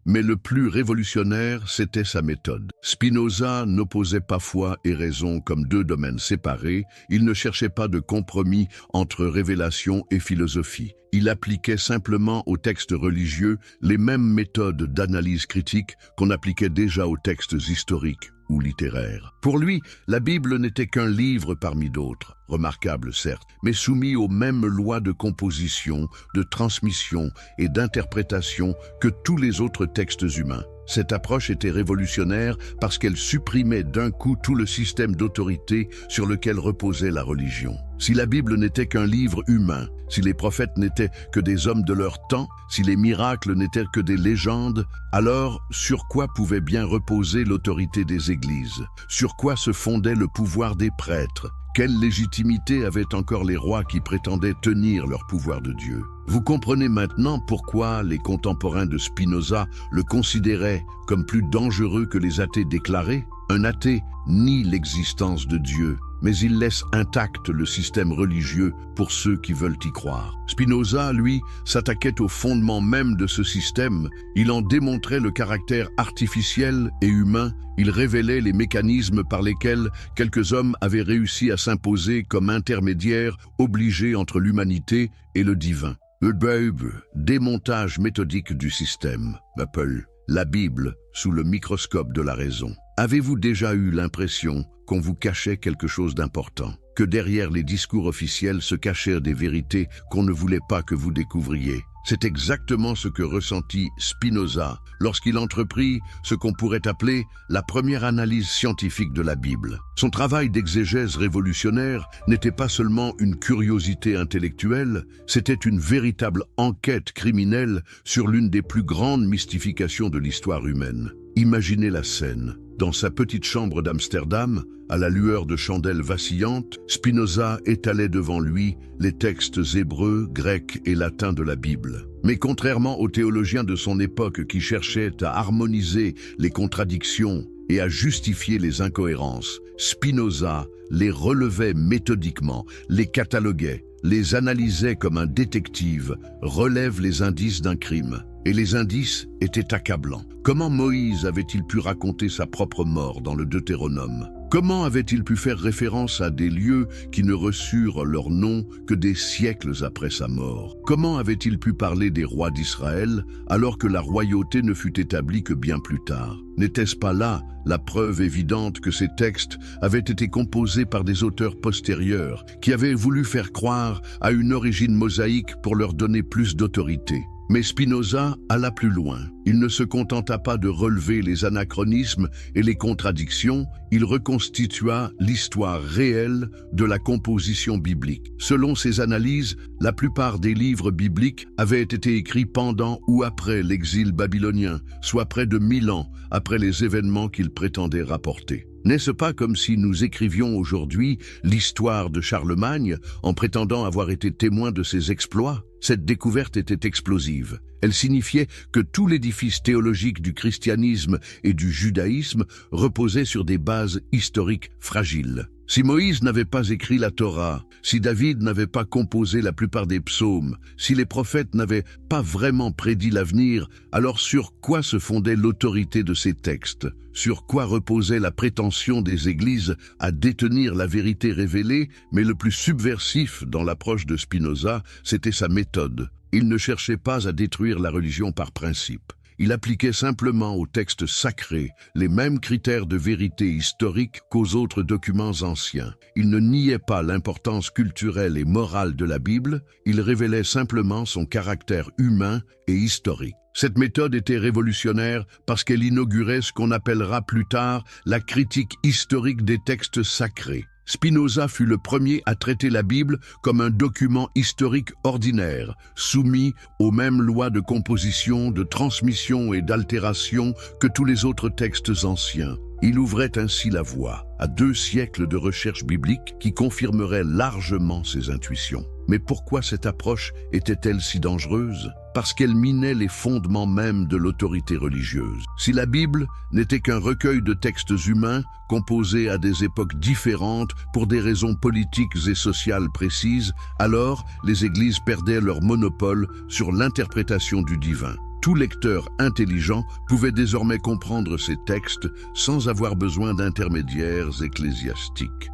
Mais le plus révolutionnaire, c'était sa méthode. Spinoza n'opposait pas foi et raison comme deux domaines séparés, il ne cherchait pas de compromis entre révélation et philosophie. Il appliquait simplement aux textes religieux les mêmes méthodes d'analyse critique qu'on appliquait déjà aux textes historiques ou littéraires. Pour lui, la Bible n'était qu'un livre parmi d'autres, remarquable certes, mais soumis aux mêmes lois de composition, de transmission et d'interprétation que tous les autres textes humains. Cette approche était révolutionnaire parce qu'elle supprimait d'un coup tout le système d'autorité sur lequel reposait la religion. Si la Bible n'était qu'un livre humain, si les prophètes n'étaient que des hommes de leur temps, si les miracles n'étaient que des légendes, alors sur quoi pouvait bien reposer l'autorité des églises? Sur quoi se fondait le pouvoir des prêtres? Quelle légitimité avaient encore les rois qui prétendaient tenir leur pouvoir de Dieu? Vous comprenez maintenant pourquoi les contemporains de Spinoza le considéraient comme plus dangereux que les athées déclarés? Un athée nie l'existence de Dieu, mais il laisse intact le système religieux pour ceux qui veulent y croire. Spinoza, lui, s'attaquait au fondement même de ce système. Il en démontrait le caractère artificiel et humain. Il révélait les mécanismes par lesquels quelques hommes avaient réussi à s'imposer comme intermédiaires obligés entre l'humanité et le divin. Démontage méthodique du système. Apple. La Bible sous le microscope de la raison. Avez-vous déjà eu l'impression qu'on vous cachait quelque chose d'important? Que derrière les discours officiels se cachèrent des vérités qu'on ne voulait pas que vous découvriez? C'est exactement ce que ressentit Spinoza lorsqu'il entreprit ce qu'on pourrait appeler la première analyse scientifique de la Bible. Son travail d'exégèse révolutionnaire n'était pas seulement une curiosité intellectuelle, c'était une véritable enquête criminelle sur l'une des plus grandes mystifications de l'histoire humaine. Imaginez la scène. Dans sa petite chambre d'Amsterdam, à la lueur de chandelles vacillantes, Spinoza étalait devant lui les textes hébreux, grecs et latins de la Bible. Mais contrairement aux théologiens de son époque qui cherchaient à harmoniser les contradictions et à justifier les incohérences, Spinoza les relevait méthodiquement, les cataloguait, les analysait comme un détective relève les indices d'un crime. Et les indices étaient accablants. Comment Moïse avait-il pu raconter sa propre mort dans le Deutéronome? Comment avait-il pu faire référence à des lieux qui ne reçurent leur nom que des siècles après sa mort? Comment avait-il pu parler des rois d'Israël alors que la royauté ne fut établie que bien plus tard? N'était-ce pas là la preuve évidente que ces textes avaient été composés par des auteurs postérieurs qui avaient voulu faire croire à une origine mosaïque pour leur donner plus d'autorité? Mais Spinoza alla plus loin. Il ne se contenta pas de relever les anachronismes et les contradictions, il reconstitua l'histoire réelle de la composition biblique. Selon ses analyses, la plupart des livres bibliques avaient été écrits pendant ou après l'exil babylonien, soit près de 1000 ans après les événements qu'il prétendait rapporter. N'est-ce pas comme si nous écrivions aujourd'hui l'histoire de Charlemagne en prétendant avoir été témoin de ses exploits? Cette découverte était explosive. Elle signifiait que tout l'édifice théologique du christianisme et du judaïsme reposait sur des bases historiques fragiles. Si Moïse n'avait pas écrit la Torah, si David n'avait pas composé la plupart des psaumes, si les prophètes n'avaient pas vraiment prédit l'avenir, alors sur quoi se fondait l'autorité de ces textes? Sur quoi reposait la prétention des églises à détenir la vérité révélée? Mais le plus subversif dans l'approche de Spinoza, c'était sa méthode. Il ne cherchait pas à détruire la religion par principe. Il appliquait simplement aux textes sacrés les mêmes critères de vérité historique qu'aux autres documents anciens. Il ne niait pas l'importance culturelle et morale de la Bible, il révélait simplement son caractère humain et historique. Cette méthode était révolutionnaire parce qu'elle inaugurait ce qu'on appellera plus tard la critique historique des textes sacrés. Spinoza fut le premier à traiter la Bible comme un document historique ordinaire, soumis aux mêmes lois de composition, de transmission et d'altération que tous les autres textes anciens. Il ouvrait ainsi la voie à 2 siècles de recherche biblique qui confirmeraient largement ses intuitions. Mais pourquoi cette approche était-elle si dangereuse? Parce qu'elle minait les fondements même de l'autorité religieuse. Si la Bible n'était qu'un recueil de textes humains, composés à des époques différentes pour des raisons politiques et sociales précises, alors les églises perdaient leur monopole sur l'interprétation du divin. Tout lecteur intelligent pouvait désormais comprendre ces textes sans avoir besoin d'intermédiaires ecclésiastiques.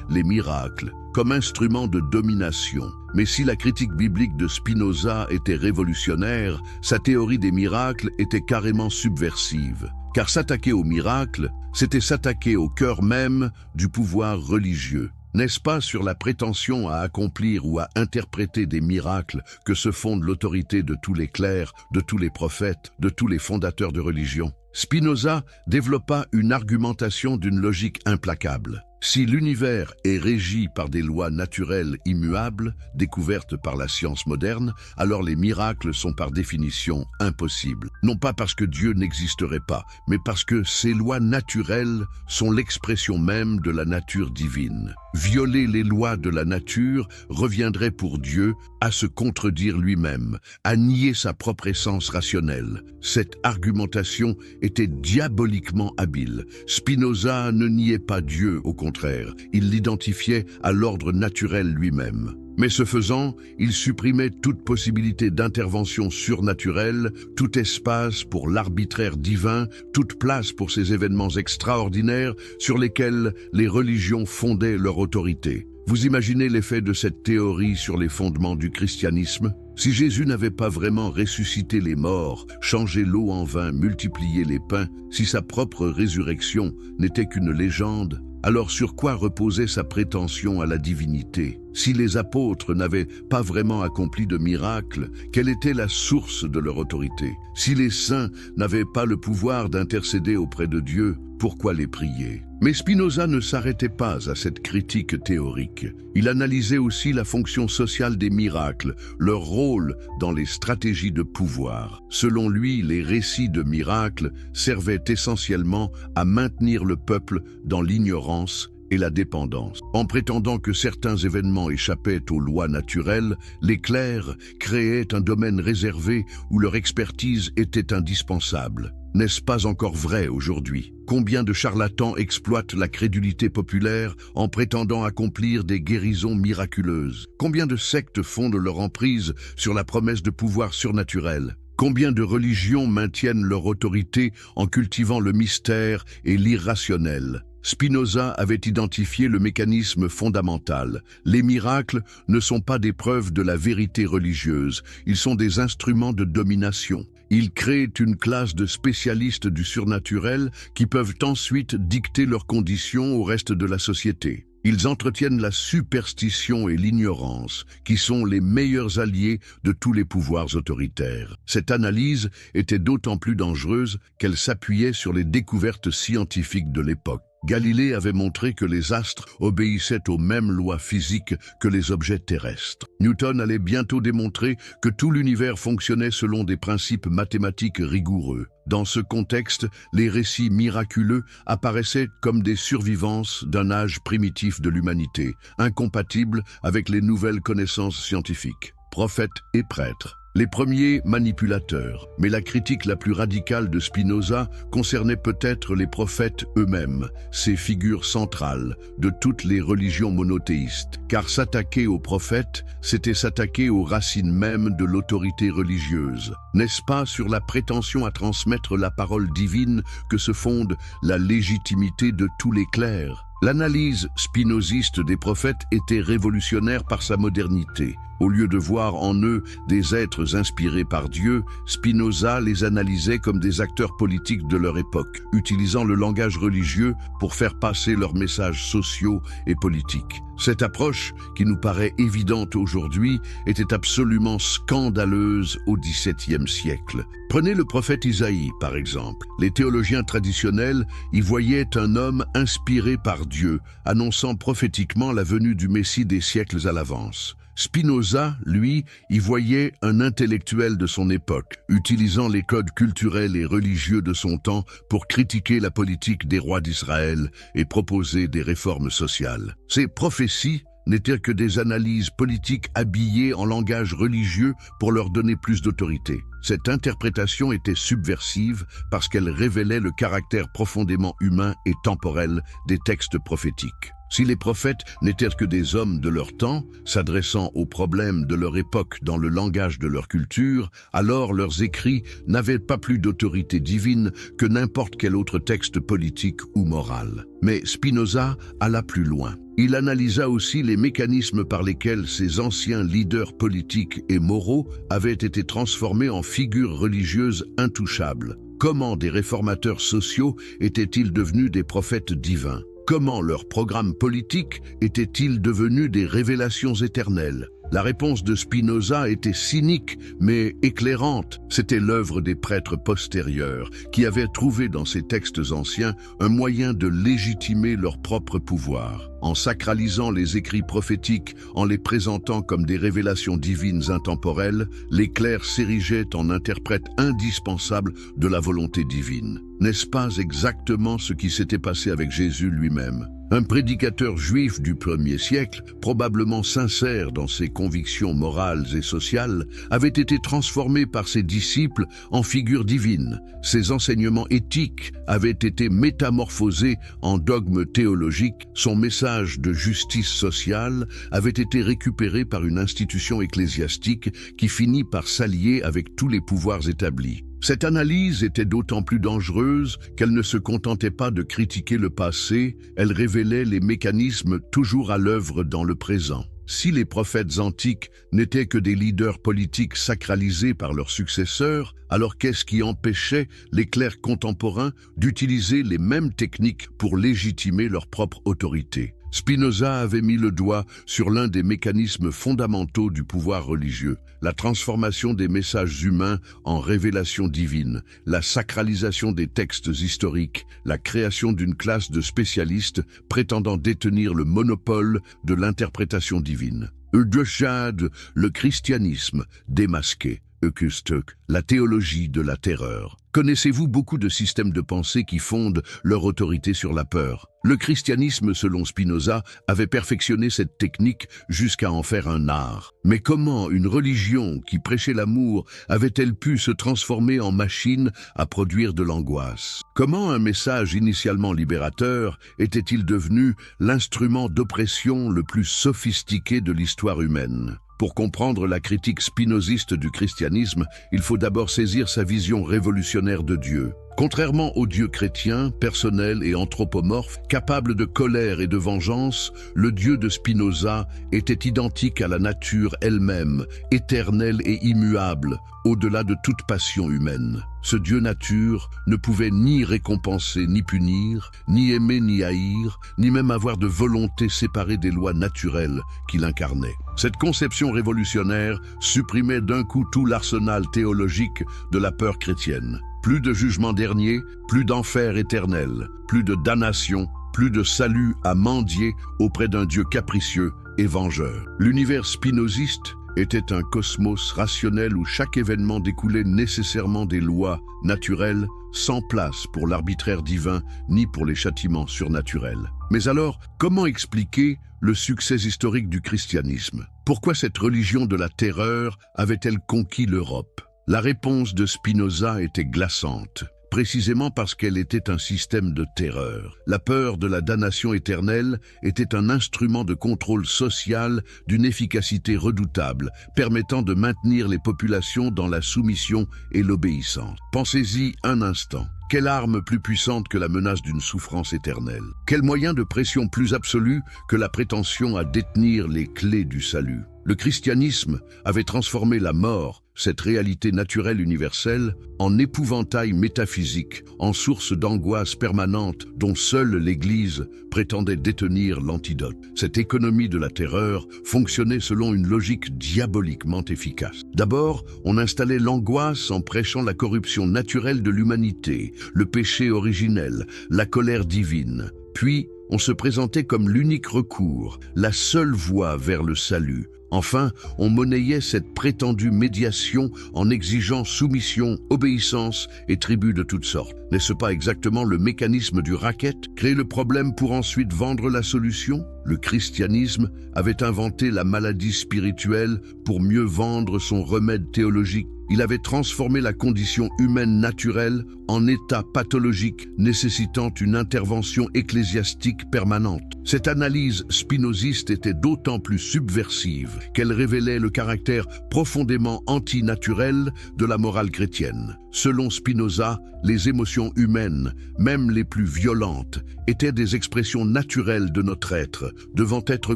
Les miracles, comme instrument de domination. Mais si la critique biblique de Spinoza était révolutionnaire, sa théorie des miracles était carrément subversive. Car s'attaquer aux miracles, c'était s'attaquer au cœur même du pouvoir religieux. N'est-ce pas sur la prétention à accomplir ou à interpréter des miracles que se fonde l'autorité de tous les clercs, de tous les prophètes, de tous les fondateurs de religion? Spinoza développa une argumentation d'une logique implacable. Si l'univers est régi par des lois naturelles immuables, découvertes par la science moderne, alors les miracles sont par définition impossibles. Non pas parce que Dieu n'existerait pas, mais parce que ces lois naturelles sont l'expression même de la nature divine. Violer les lois de la nature reviendrait pour Dieu à se contredire lui-même, à nier sa propre essence rationnelle. Cette argumentation était diaboliquement habile. Spinoza ne niait pas Dieu, au contraire, il l'identifiait à l'ordre naturel lui-même. Mais ce faisant, il supprimait toute possibilité d'intervention surnaturelle, tout espace pour l'arbitraire divin, toute place pour ces événements extraordinaires sur lesquels les religions fondaient leur autorité. Vous imaginez l'effet de cette théorie sur les fondements du christianisme? Si Jésus n'avait pas vraiment ressuscité les morts, changé l'eau en vin, multiplié les pains, si sa propre résurrection n'était qu'une légende, alors sur quoi reposait sa prétention à la divinité? Si les apôtres n'avaient pas vraiment accompli de miracles, quelle était la source de leur autorité? Si les saints n'avaient pas le pouvoir d'intercéder auprès de Dieu, pourquoi les prier? Mais Spinoza ne s'arrêtait pas à cette critique théorique. Il analysait aussi la fonction sociale des miracles, leur rôle dans les stratégies de pouvoir. Selon lui, les récits de miracles servaient essentiellement à maintenir le peuple dans l'ignorance et la dépendance. En prétendant que certains événements échappaient aux lois naturelles, les clercs créaient un domaine réservé où leur expertise était indispensable. N'est-ce pas encore vrai aujourd'hui? Combien de charlatans exploitent la crédulité populaire en prétendant accomplir des guérisons miraculeuses? Combien de sectes fondent leur emprise sur la promesse de pouvoir surnaturel? Combien de religions maintiennent leur autorité en cultivant le mystère et l'irrationnel? Spinoza avait identifié le mécanisme fondamental. Les miracles ne sont pas des preuves de la vérité religieuse, ils sont des instruments de domination. Ils créent une classe de spécialistes du surnaturel qui peuvent ensuite dicter leurs conditions au reste de la société. Ils entretiennent la superstition et l'ignorance, qui sont les meilleurs alliés de tous les pouvoirs autoritaires. Cette analyse était d'autant plus dangereuse qu'elle s'appuyait sur les découvertes scientifiques de l'époque. Galilée avait montré que les astres obéissaient aux mêmes lois physiques que les objets terrestres. Newton allait bientôt démontrer que tout l'univers fonctionnait selon des principes mathématiques rigoureux. Dans ce contexte, les récits miraculeux apparaissaient comme des survivances d'un âge primitif de l'humanité, incompatibles avec les nouvelles connaissances scientifiques. Prophètes et prêtres. Les premiers manipulateurs, mais la critique la plus radicale de Spinoza concernait peut-être les prophètes eux-mêmes, ces figures centrales de toutes les religions monothéistes. Car s'attaquer aux prophètes, c'était s'attaquer aux racines mêmes de l'autorité religieuse. N'est-ce pas sur la prétention à transmettre la parole divine que se fonde la légitimité de tous les clercs? L'analyse spinoziste des prophètes était révolutionnaire par sa modernité. Au lieu de voir en eux des êtres inspirés par Dieu, Spinoza les analysait comme des acteurs politiques de leur époque, utilisant le langage religieux pour faire passer leurs messages sociaux et politiques. Cette approche, qui nous paraît évidente aujourd'hui, était absolument scandaleuse au XVIIe siècle. Prenez le prophète Isaïe, par exemple. Les théologiens traditionnels y voyaient un homme inspiré par Dieu, annonçant prophétiquement la venue du Messie des siècles à l'avance. Spinoza, lui, y voyait un intellectuel de son époque, utilisant les codes culturels et religieux de son temps pour critiquer la politique des rois d'Israël et proposer des réformes sociales. Ces prophéties n'étaient que des analyses politiques habillées en langage religieux pour leur donner plus d'autorité. Cette interprétation était subversive parce qu'elle révélait le caractère profondément humain et temporel des textes prophétiques. Si les prophètes n'étaient que des hommes de leur temps, s'adressant aux problèmes de leur époque dans le langage de leur culture, alors leurs écrits n'avaient pas plus d'autorité divine que n'importe quel autre texte politique ou moral. Mais Spinoza alla plus loin. Il analysa aussi les mécanismes par lesquels ces anciens leaders politiques et moraux avaient été transformés en figures religieuses intouchables. Comment des réformateurs sociaux étaient-ils devenus des prophètes divins ? Comment leurs programmes politiques étaient-ils devenus des révélations éternelles? La réponse de Spinoza était cynique, mais éclairante. C'était l'œuvre des prêtres postérieurs, qui avaient trouvé dans ces textes anciens un moyen de légitimer leur propre pouvoir. En sacralisant les écrits prophétiques, en les présentant comme des révélations divines intemporelles, les clercs s'érigeaient en interprètes indispensables de la volonté divine. N'est-ce pas exactement ce qui s'était passé avec Jésus lui-même? Un prédicateur juif du 1er siècle, probablement sincère dans ses convictions morales et sociales, avait été transformé par ses disciples en figure divine. Ses enseignements éthiques avaient été métamorphosés en dogmes théologiques. Son message de justice sociale avait été récupéré par une institution ecclésiastique qui finit par s'allier avec tous les pouvoirs établis. Cette analyse était d'autant plus dangereuse qu'elle ne se contentait pas de critiquer le passé, elle révélait les mécanismes toujours à l'œuvre dans le présent. Si les prophètes antiques n'étaient que des leaders politiques sacralisés par leurs successeurs, alors qu'est-ce qui empêchait les clercs contemporains d'utiliser les mêmes techniques pour légitimer leur propre autorité? Spinoza avait mis le doigt sur l'un des mécanismes fondamentaux du pouvoir religieux, la transformation des messages humains en révélations divines, la sacralisation des textes historiques, la création d'une classe de spécialistes prétendant détenir le monopole de l'interprétation divine. Eudjad, le christianisme démasqué. Eukustuk, la théologie de la terreur. Connaissez-vous beaucoup de systèmes de pensée qui fondent leur autorité sur la peur? Le christianisme, selon Spinoza, avait perfectionné cette technique jusqu'à en faire un art. Mais comment une religion qui prêchait l'amour avait-elle pu se transformer en machine à produire de l'angoisse? Comment un message initialement libérateur était-il devenu l'instrument d'oppression le plus sophistiqué de l'histoire humaine? Pour comprendre la critique spinoziste du christianisme, il faut d'abord saisir sa vision révolutionnaire de Dieu. Contrairement au Dieu chrétien, personnel et anthropomorphe, capable de colère et de vengeance, le Dieu de Spinoza était identique à la nature elle-même, éternelle et immuable, au-delà de toute passion humaine. Ce Dieu nature ne pouvait ni récompenser ni punir, ni aimer ni haïr, ni même avoir de volonté séparée des lois naturelles qu'il incarnait. Cette conception révolutionnaire supprimait d'un coup tout l'arsenal théologique de la peur chrétienne. Plus de jugement dernier, plus d'enfer éternel, plus de damnation, plus de salut à mendier auprès d'un Dieu capricieux et vengeur. L'univers spinoziste était un cosmos rationnel où chaque événement découlait nécessairement des lois naturelles, sans place pour l'arbitraire divin ni pour les châtiments surnaturels. Mais alors, comment expliquer le succès historique du christianisme? Pourquoi cette religion de la terreur avait-elle conquis l'Europe? La réponse de Spinoza était glaçante, précisément parce qu'elle était un système de terreur. La peur de la damnation éternelle était un instrument de contrôle social d'une efficacité redoutable, permettant de maintenir les populations dans la soumission et l'obéissance. Pensez-y un instant. Quelle arme plus puissante que la menace d'une souffrance éternelle? Quel moyen de pression plus absolu que la prétention à détenir les clés du salut? Le christianisme avait transformé la mort, cette réalité naturelle universelle, en épouvantail métaphysique, en source d'angoisse permanente dont seule l'Église prétendait détenir l'antidote. Cette économie de la terreur fonctionnait selon une logique diaboliquement efficace. D'abord, on installait l'angoisse en prêchant la corruption naturelle de l'humanité, le péché originel, la colère divine. Puis, on se présentait comme l'unique recours, la seule voie vers le salut. Enfin, on monnayait cette prétendue médiation en exigeant soumission, obéissance et tribut de toutes sortes. N'est-ce pas exactement le mécanisme du racket? Créer le problème pour ensuite vendre la solution? Le christianisme avait inventé la maladie spirituelle pour mieux vendre son remède théologique. Il avait transformé la condition humaine naturelle en état pathologique nécessitant une intervention ecclésiastique permanente. Cette analyse spinoziste était d'autant plus subversive qu'elle révélait le caractère profondément antinaturel de la morale chrétienne. Selon Spinoza, les émotions humaines, même les plus violentes, étaient des expressions naturelles de notre être, devant être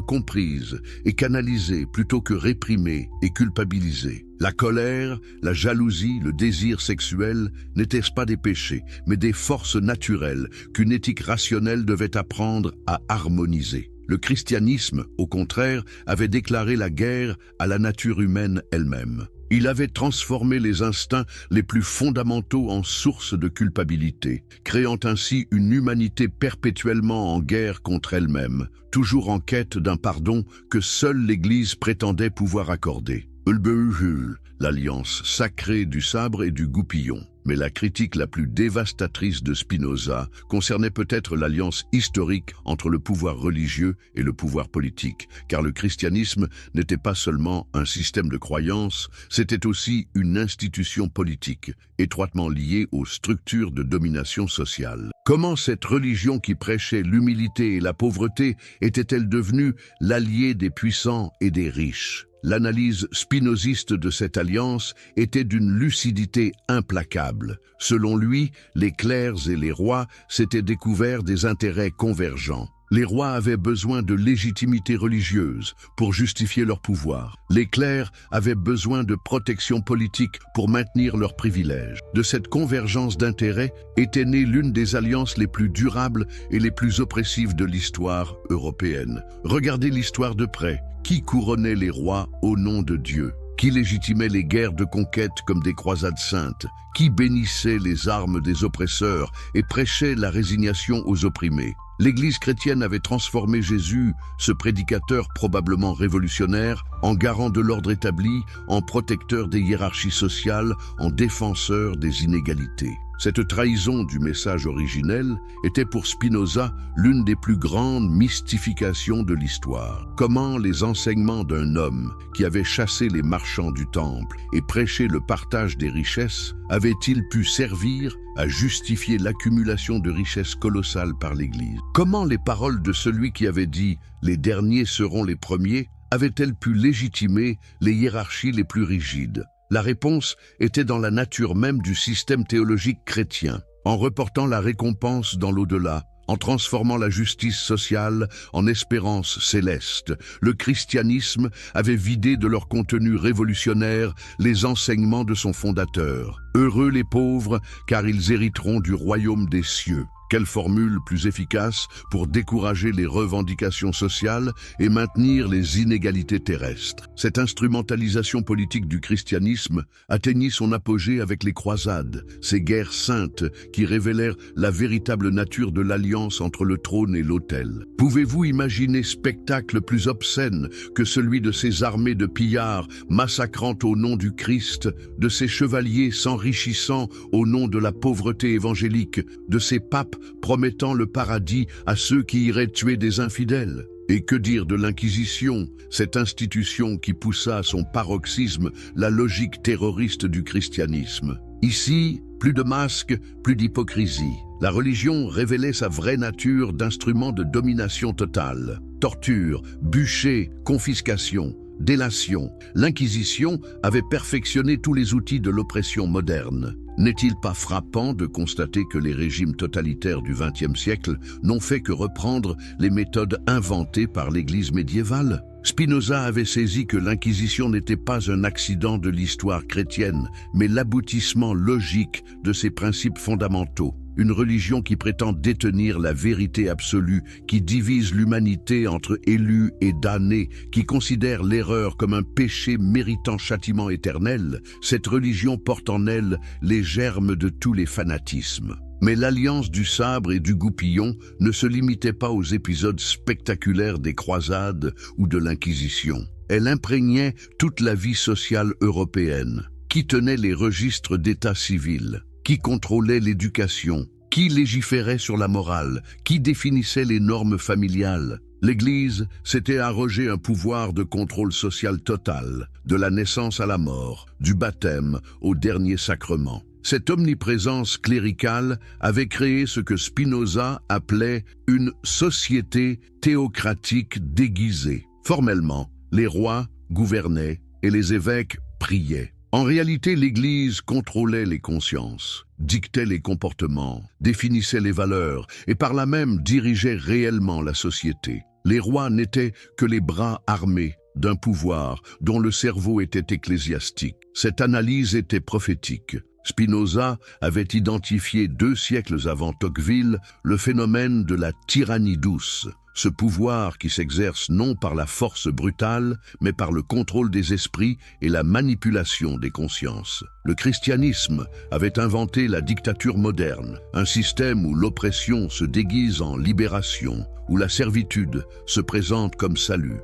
comprises et canalisées plutôt que réprimées et culpabilisées. La colère, la jalousie, le désir sexuel n'étaient pas des péchés, mais des forces naturelles qu'une éthique rationnelle devait apprendre à harmoniser. Le christianisme, au contraire, avait déclaré la guerre à la nature humaine elle-même. Il avait transformé les instincts les plus fondamentaux en source de culpabilité, créant ainsi une humanité perpétuellement en guerre contre elle-même, toujours en quête d'un pardon que seule l'Église prétendait pouvoir accorder. L'alliance sacrée du sabre et du goupillon. Mais la critique la plus dévastatrice de Spinoza concernait peut-être l'alliance historique entre le pouvoir religieux et le pouvoir politique, car le christianisme n'était pas seulement un système de croyances, c'était aussi une institution politique, étroitement liée aux structures de domination sociale. Comment cette religion qui prêchait l'humilité et la pauvreté était-elle devenue l'allié des puissants et des riches ? L'analyse spinoziste de cette alliance était d'une lucidité implacable. Selon lui, les clercs et les rois s'étaient découverts des intérêts convergents. Les rois avaient besoin de légitimité religieuse pour justifier leur pouvoir. Les clercs avaient besoin de protection politique pour maintenir leurs privilèges. De cette convergence d'intérêts était née l'une des alliances les plus durables et les plus oppressives de l'histoire européenne. Regardez l'histoire de près. Qui couronnait les rois au nom de Dieu? Qui légitimait les guerres de conquête comme des croisades saintes? Qui bénissait les armes des oppresseurs et prêchait la résignation aux opprimés? L'Église chrétienne avait transformé Jésus, ce prédicateur probablement révolutionnaire, en garant de l'ordre établi, en protecteur des hiérarchies sociales, en défenseur des inégalités. Cette trahison du message originel était pour Spinoza l'une des plus grandes mystifications de l'histoire. Comment les enseignements d'un homme qui avait chassé les marchands du temple et prêché le partage des richesses avaient-ils pu servir à justifier l'accumulation de richesses colossales par l'Église? Comment les paroles de celui qui avait dit « les derniers seront les premiers » avaient-elles pu légitimer les hiérarchies les plus rigides? La réponse était dans la nature même du système théologique chrétien. En reportant la récompense dans l'au-delà, en transformant la justice sociale en espérance céleste, le christianisme avait vidé de leur contenu révolutionnaire les enseignements de son fondateur. Heureux les pauvres, car ils hériteront du royaume des cieux. Quelle formule plus efficace pour décourager les revendications sociales et maintenir les inégalités terrestres? Cette instrumentalisation politique du christianisme atteignit son apogée avec les croisades, ces guerres saintes qui révélèrent la véritable nature de l'alliance entre le trône et l'autel. Pouvez-vous imaginer spectacle plus obscène que celui de ces armées de pillards massacrant au nom du Christ, de ces chevaliers s'enrichissant au nom de la pauvreté évangélique, de ces papes promettant le paradis à ceux qui iraient tuer des infidèles? Et que dire de l'Inquisition, cette institution qui poussa à son paroxysme la logique terroriste du christianisme? Ici, plus de masques, plus d'hypocrisie. La religion révélait sa vraie nature d'instrument de domination totale. Torture, bûcher, confiscation, délation. L'Inquisition avait perfectionné tous les outils de l'oppression moderne. N'est-il pas frappant de constater que les régimes totalitaires du XXe siècle n'ont fait que reprendre les méthodes inventées par l'Église médiévale? Spinoza avait saisi que l'Inquisition n'était pas un accident de l'histoire chrétienne, mais l'aboutissement logique de ses principes fondamentaux. Une religion qui prétend détenir la vérité absolue, qui divise l'humanité entre élus et damnés, qui considère l'erreur comme un péché méritant châtiment éternel, cette religion porte en elle les germes de tous les fanatismes. Mais l'alliance du sabre et du goupillon ne se limitait pas aux épisodes spectaculaires des croisades ou de l'Inquisition. Elle imprégnait toute la vie sociale européenne. Qui tenait les registres d'état civil? Qui contrôlait l'éducation? Qui légiférait sur la morale? Qui définissait les normes familiales? L'Église s'était arrogé un pouvoir de contrôle social total, de la naissance à la mort, du baptême au dernier sacrement. Cette omniprésence cléricale avait créé ce que Spinoza appelait une société théocratique déguisée. Formellement, les rois gouvernaient et les évêques priaient. En réalité, l'Église contrôlait les consciences, dictait les comportements, définissait les valeurs et par là même dirigeait réellement la société. Les rois n'étaient que les bras armés d'un pouvoir dont le cerveau était ecclésiastique. Cette analyse était prophétique. Spinoza avait identifié 2 siècles avant Tocqueville le phénomène de la tyrannie douce, ce pouvoir qui s'exerce non par la force brutale, mais par le contrôle des esprits et la manipulation des consciences. Le christianisme avait inventé la dictature moderne, un système où l'oppression se déguise en libération, où la servitude se présente comme salut.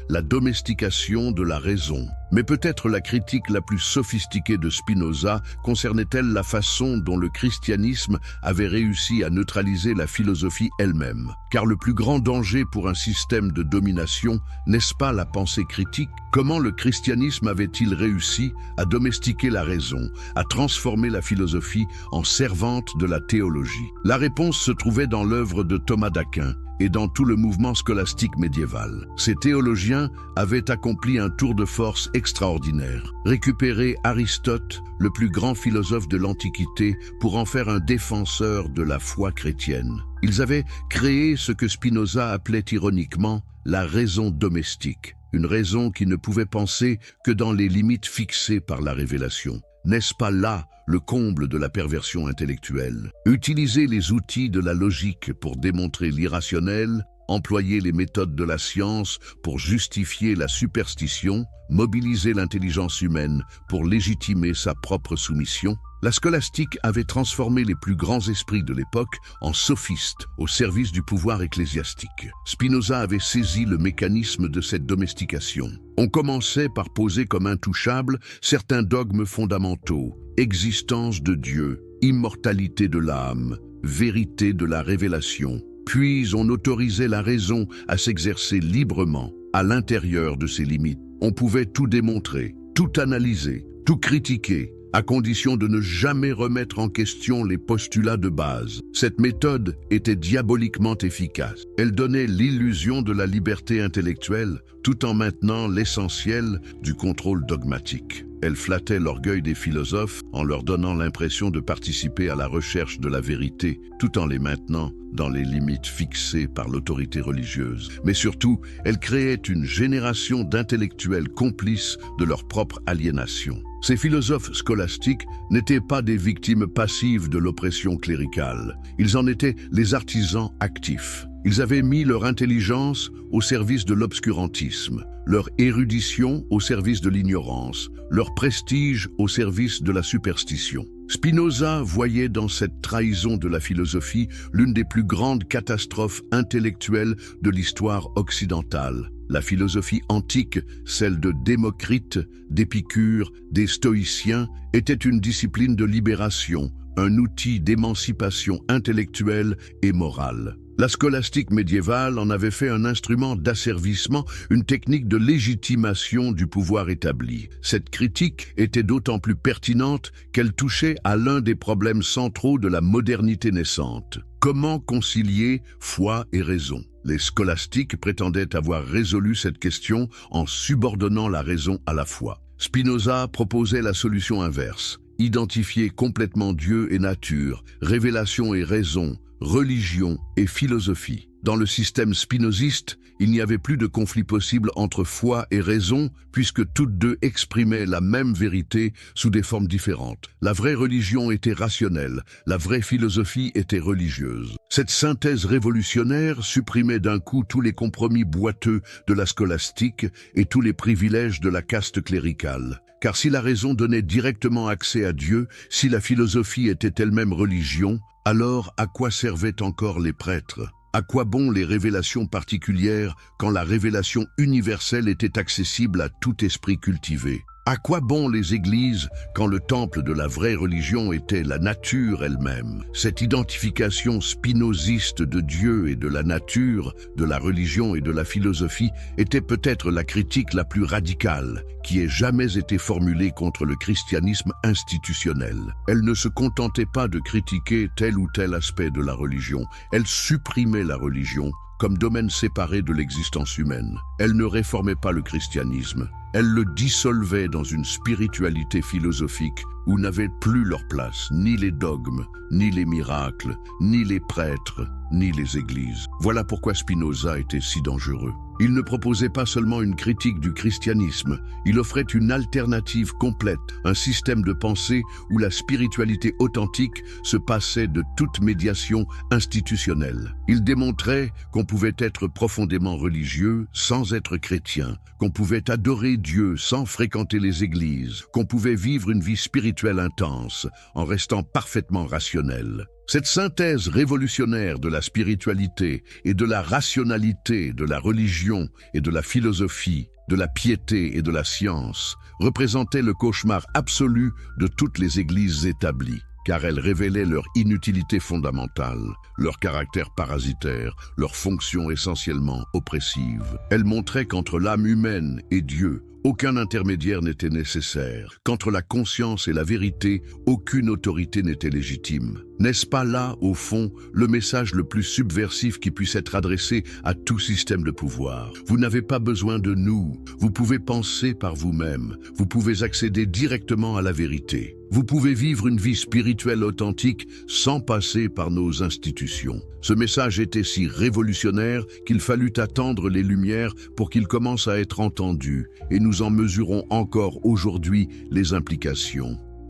La domestication de la raison. Mais peut-être la critique la plus sophistiquée de Spinoza concernait-elle la façon dont le christianisme avait réussi à neutraliser la philosophie elle-même. Car le plus grand danger pour un système de domination, n'est-ce pas la pensée critique? Comment le christianisme avait-il réussi à domestiquer la raison, à transformer la philosophie en servante de la théologie? La réponse se trouvait dans l'œuvre de Thomas d'Aquin et dans tout le mouvement scolastique médiéval. Ces théologiens avaient accompli un tour de force extraordinaire. Récupérer Aristote, le plus grand philosophe de l'Antiquité, pour en faire un défenseur de la foi chrétienne. Ils avaient créé ce que Spinoza appelait ironiquement la raison domestique, une raison qui ne pouvait penser que dans les limites fixées par la révélation. N'est-ce pas là le comble de la perversion intellectuelle? Utiliser les outils de la logique pour démontrer l'irrationnel, employer les méthodes de la science pour justifier la superstition, mobiliser l'intelligence humaine pour légitimer sa propre soumission. La scolastique avait transformé les plus grands esprits de l'époque en sophistes au service du pouvoir ecclésiastique. Spinoza avait saisi le mécanisme de cette domestication. On commençait par poser comme intouchables certains dogmes fondamentaux: existence de Dieu, immortalité de l'âme, vérité de la révélation. Puis on autorisait la raison à s'exercer librement à l'intérieur de ses limites. On pouvait tout démontrer, tout analyser, tout critiquer, à condition de ne jamais remettre en question les postulats de base. Cette méthode était diaboliquement efficace. Elle donnait l'illusion de la liberté intellectuelle, tout en maintenant l'essentiel du contrôle dogmatique. Elle flattait l'orgueil des philosophes en leur donnant l'impression de participer à la recherche de la vérité, tout en les maintenant dans les limites fixées par l'autorité religieuse. Mais surtout, elle créait une génération d'intellectuels complices de leur propre aliénation. Ces philosophes scolastiques n'étaient pas des victimes passives de l'oppression cléricale. Ils en étaient les artisans actifs. Ils avaient mis leur intelligence au service de l'obscurantisme, leur érudition au service de l'ignorance, leur prestige au service de la superstition. Spinoza voyait dans cette trahison de la philosophie l'une des plus grandes catastrophes intellectuelles de l'histoire occidentale. La philosophie antique, celle de Démocrite, d'Épicure, des stoïciens, était une discipline de libération, un outil d'émancipation intellectuelle et morale. La scolastique médiévale en avait fait un instrument d'asservissement, une technique de légitimation du pouvoir établi. Cette critique était d'autant plus pertinente qu'elle touchait à l'un des problèmes centraux de la modernité naissante. Comment concilier foi et raison? Les scolastiques prétendaient avoir résolu cette question en subordonnant la raison à la foi. Spinoza proposait la solution inverse: identifier complètement Dieu et nature, révélation et raison, religion et philosophie. Dans le système spinoziste, il n'y avait plus de conflit possible entre foi et raison, puisque toutes deux exprimaient la même vérité sous des formes différentes. La vraie religion était rationnelle, la vraie philosophie était religieuse. Cette synthèse révolutionnaire supprimait d'un coup tous les compromis boiteux de la scolastique et tous les privilèges de la caste cléricale. Car si la raison donnait directement accès à Dieu, si la philosophie était elle-même religion, alors à quoi servaient encore les prêtres? À quoi bon les révélations particulières quand la révélation universelle était accessible à tout esprit cultivé? À quoi bon les églises quand le temple de la vraie religion était la nature elle-même? Cette identification spinoziste de Dieu et de la nature, de la religion et de la philosophie était peut-être la critique la plus radicale qui ait jamais été formulée contre le christianisme institutionnel. Elle ne se contentait pas de critiquer tel ou tel aspect de la religion, elle supprimait la religion comme domaine séparé de l'existence humaine. Elle ne réformait pas le christianisme, elle le dissolvait dans une spiritualité philosophique où n'avaient plus leur place ni les dogmes, ni les miracles, ni les prêtres, ni les églises. Voilà pourquoi Spinoza était si dangereux. Il ne proposait pas seulement une critique du christianisme, il offrait une alternative complète, un système de pensée où la spiritualité authentique se passait de toute médiation institutionnelle. Il démontrait qu'on pouvait être profondément religieux sans être chrétien, qu'on pouvait adorer Dieu sans fréquenter les églises, qu'on pouvait vivre une vie spirituelle intense en restant parfaitement rationnel. Cette synthèse révolutionnaire de la spiritualité et de la rationalité de la religion et de la philosophie, de la piété et de la science, représentait le cauchemar absolu de toutes les églises établies, car elle révélait leur inutilité fondamentale, leur caractère parasitaire, leur fonction essentiellement oppressive. Elle montrait qu'entre l'âme humaine et Dieu, aucun intermédiaire n'était nécessaire, qu'entre la conscience et la vérité, aucune autorité n'était légitime. N'est-ce pas là, au fond, le message le plus subversif qui puisse être adressé à tout système de pouvoir? Vous n'avez pas besoin de nous, vous pouvez penser par vous-même, vous pouvez accéder directement à la vérité. Vous pouvez vivre une vie spirituelle authentique sans passer par nos institutions. Ce message était si révolutionnaire qu'il fallut attendre les Lumières pour qu'il commence à être entendu, et nous en mesurons encore aujourd'hui les implications.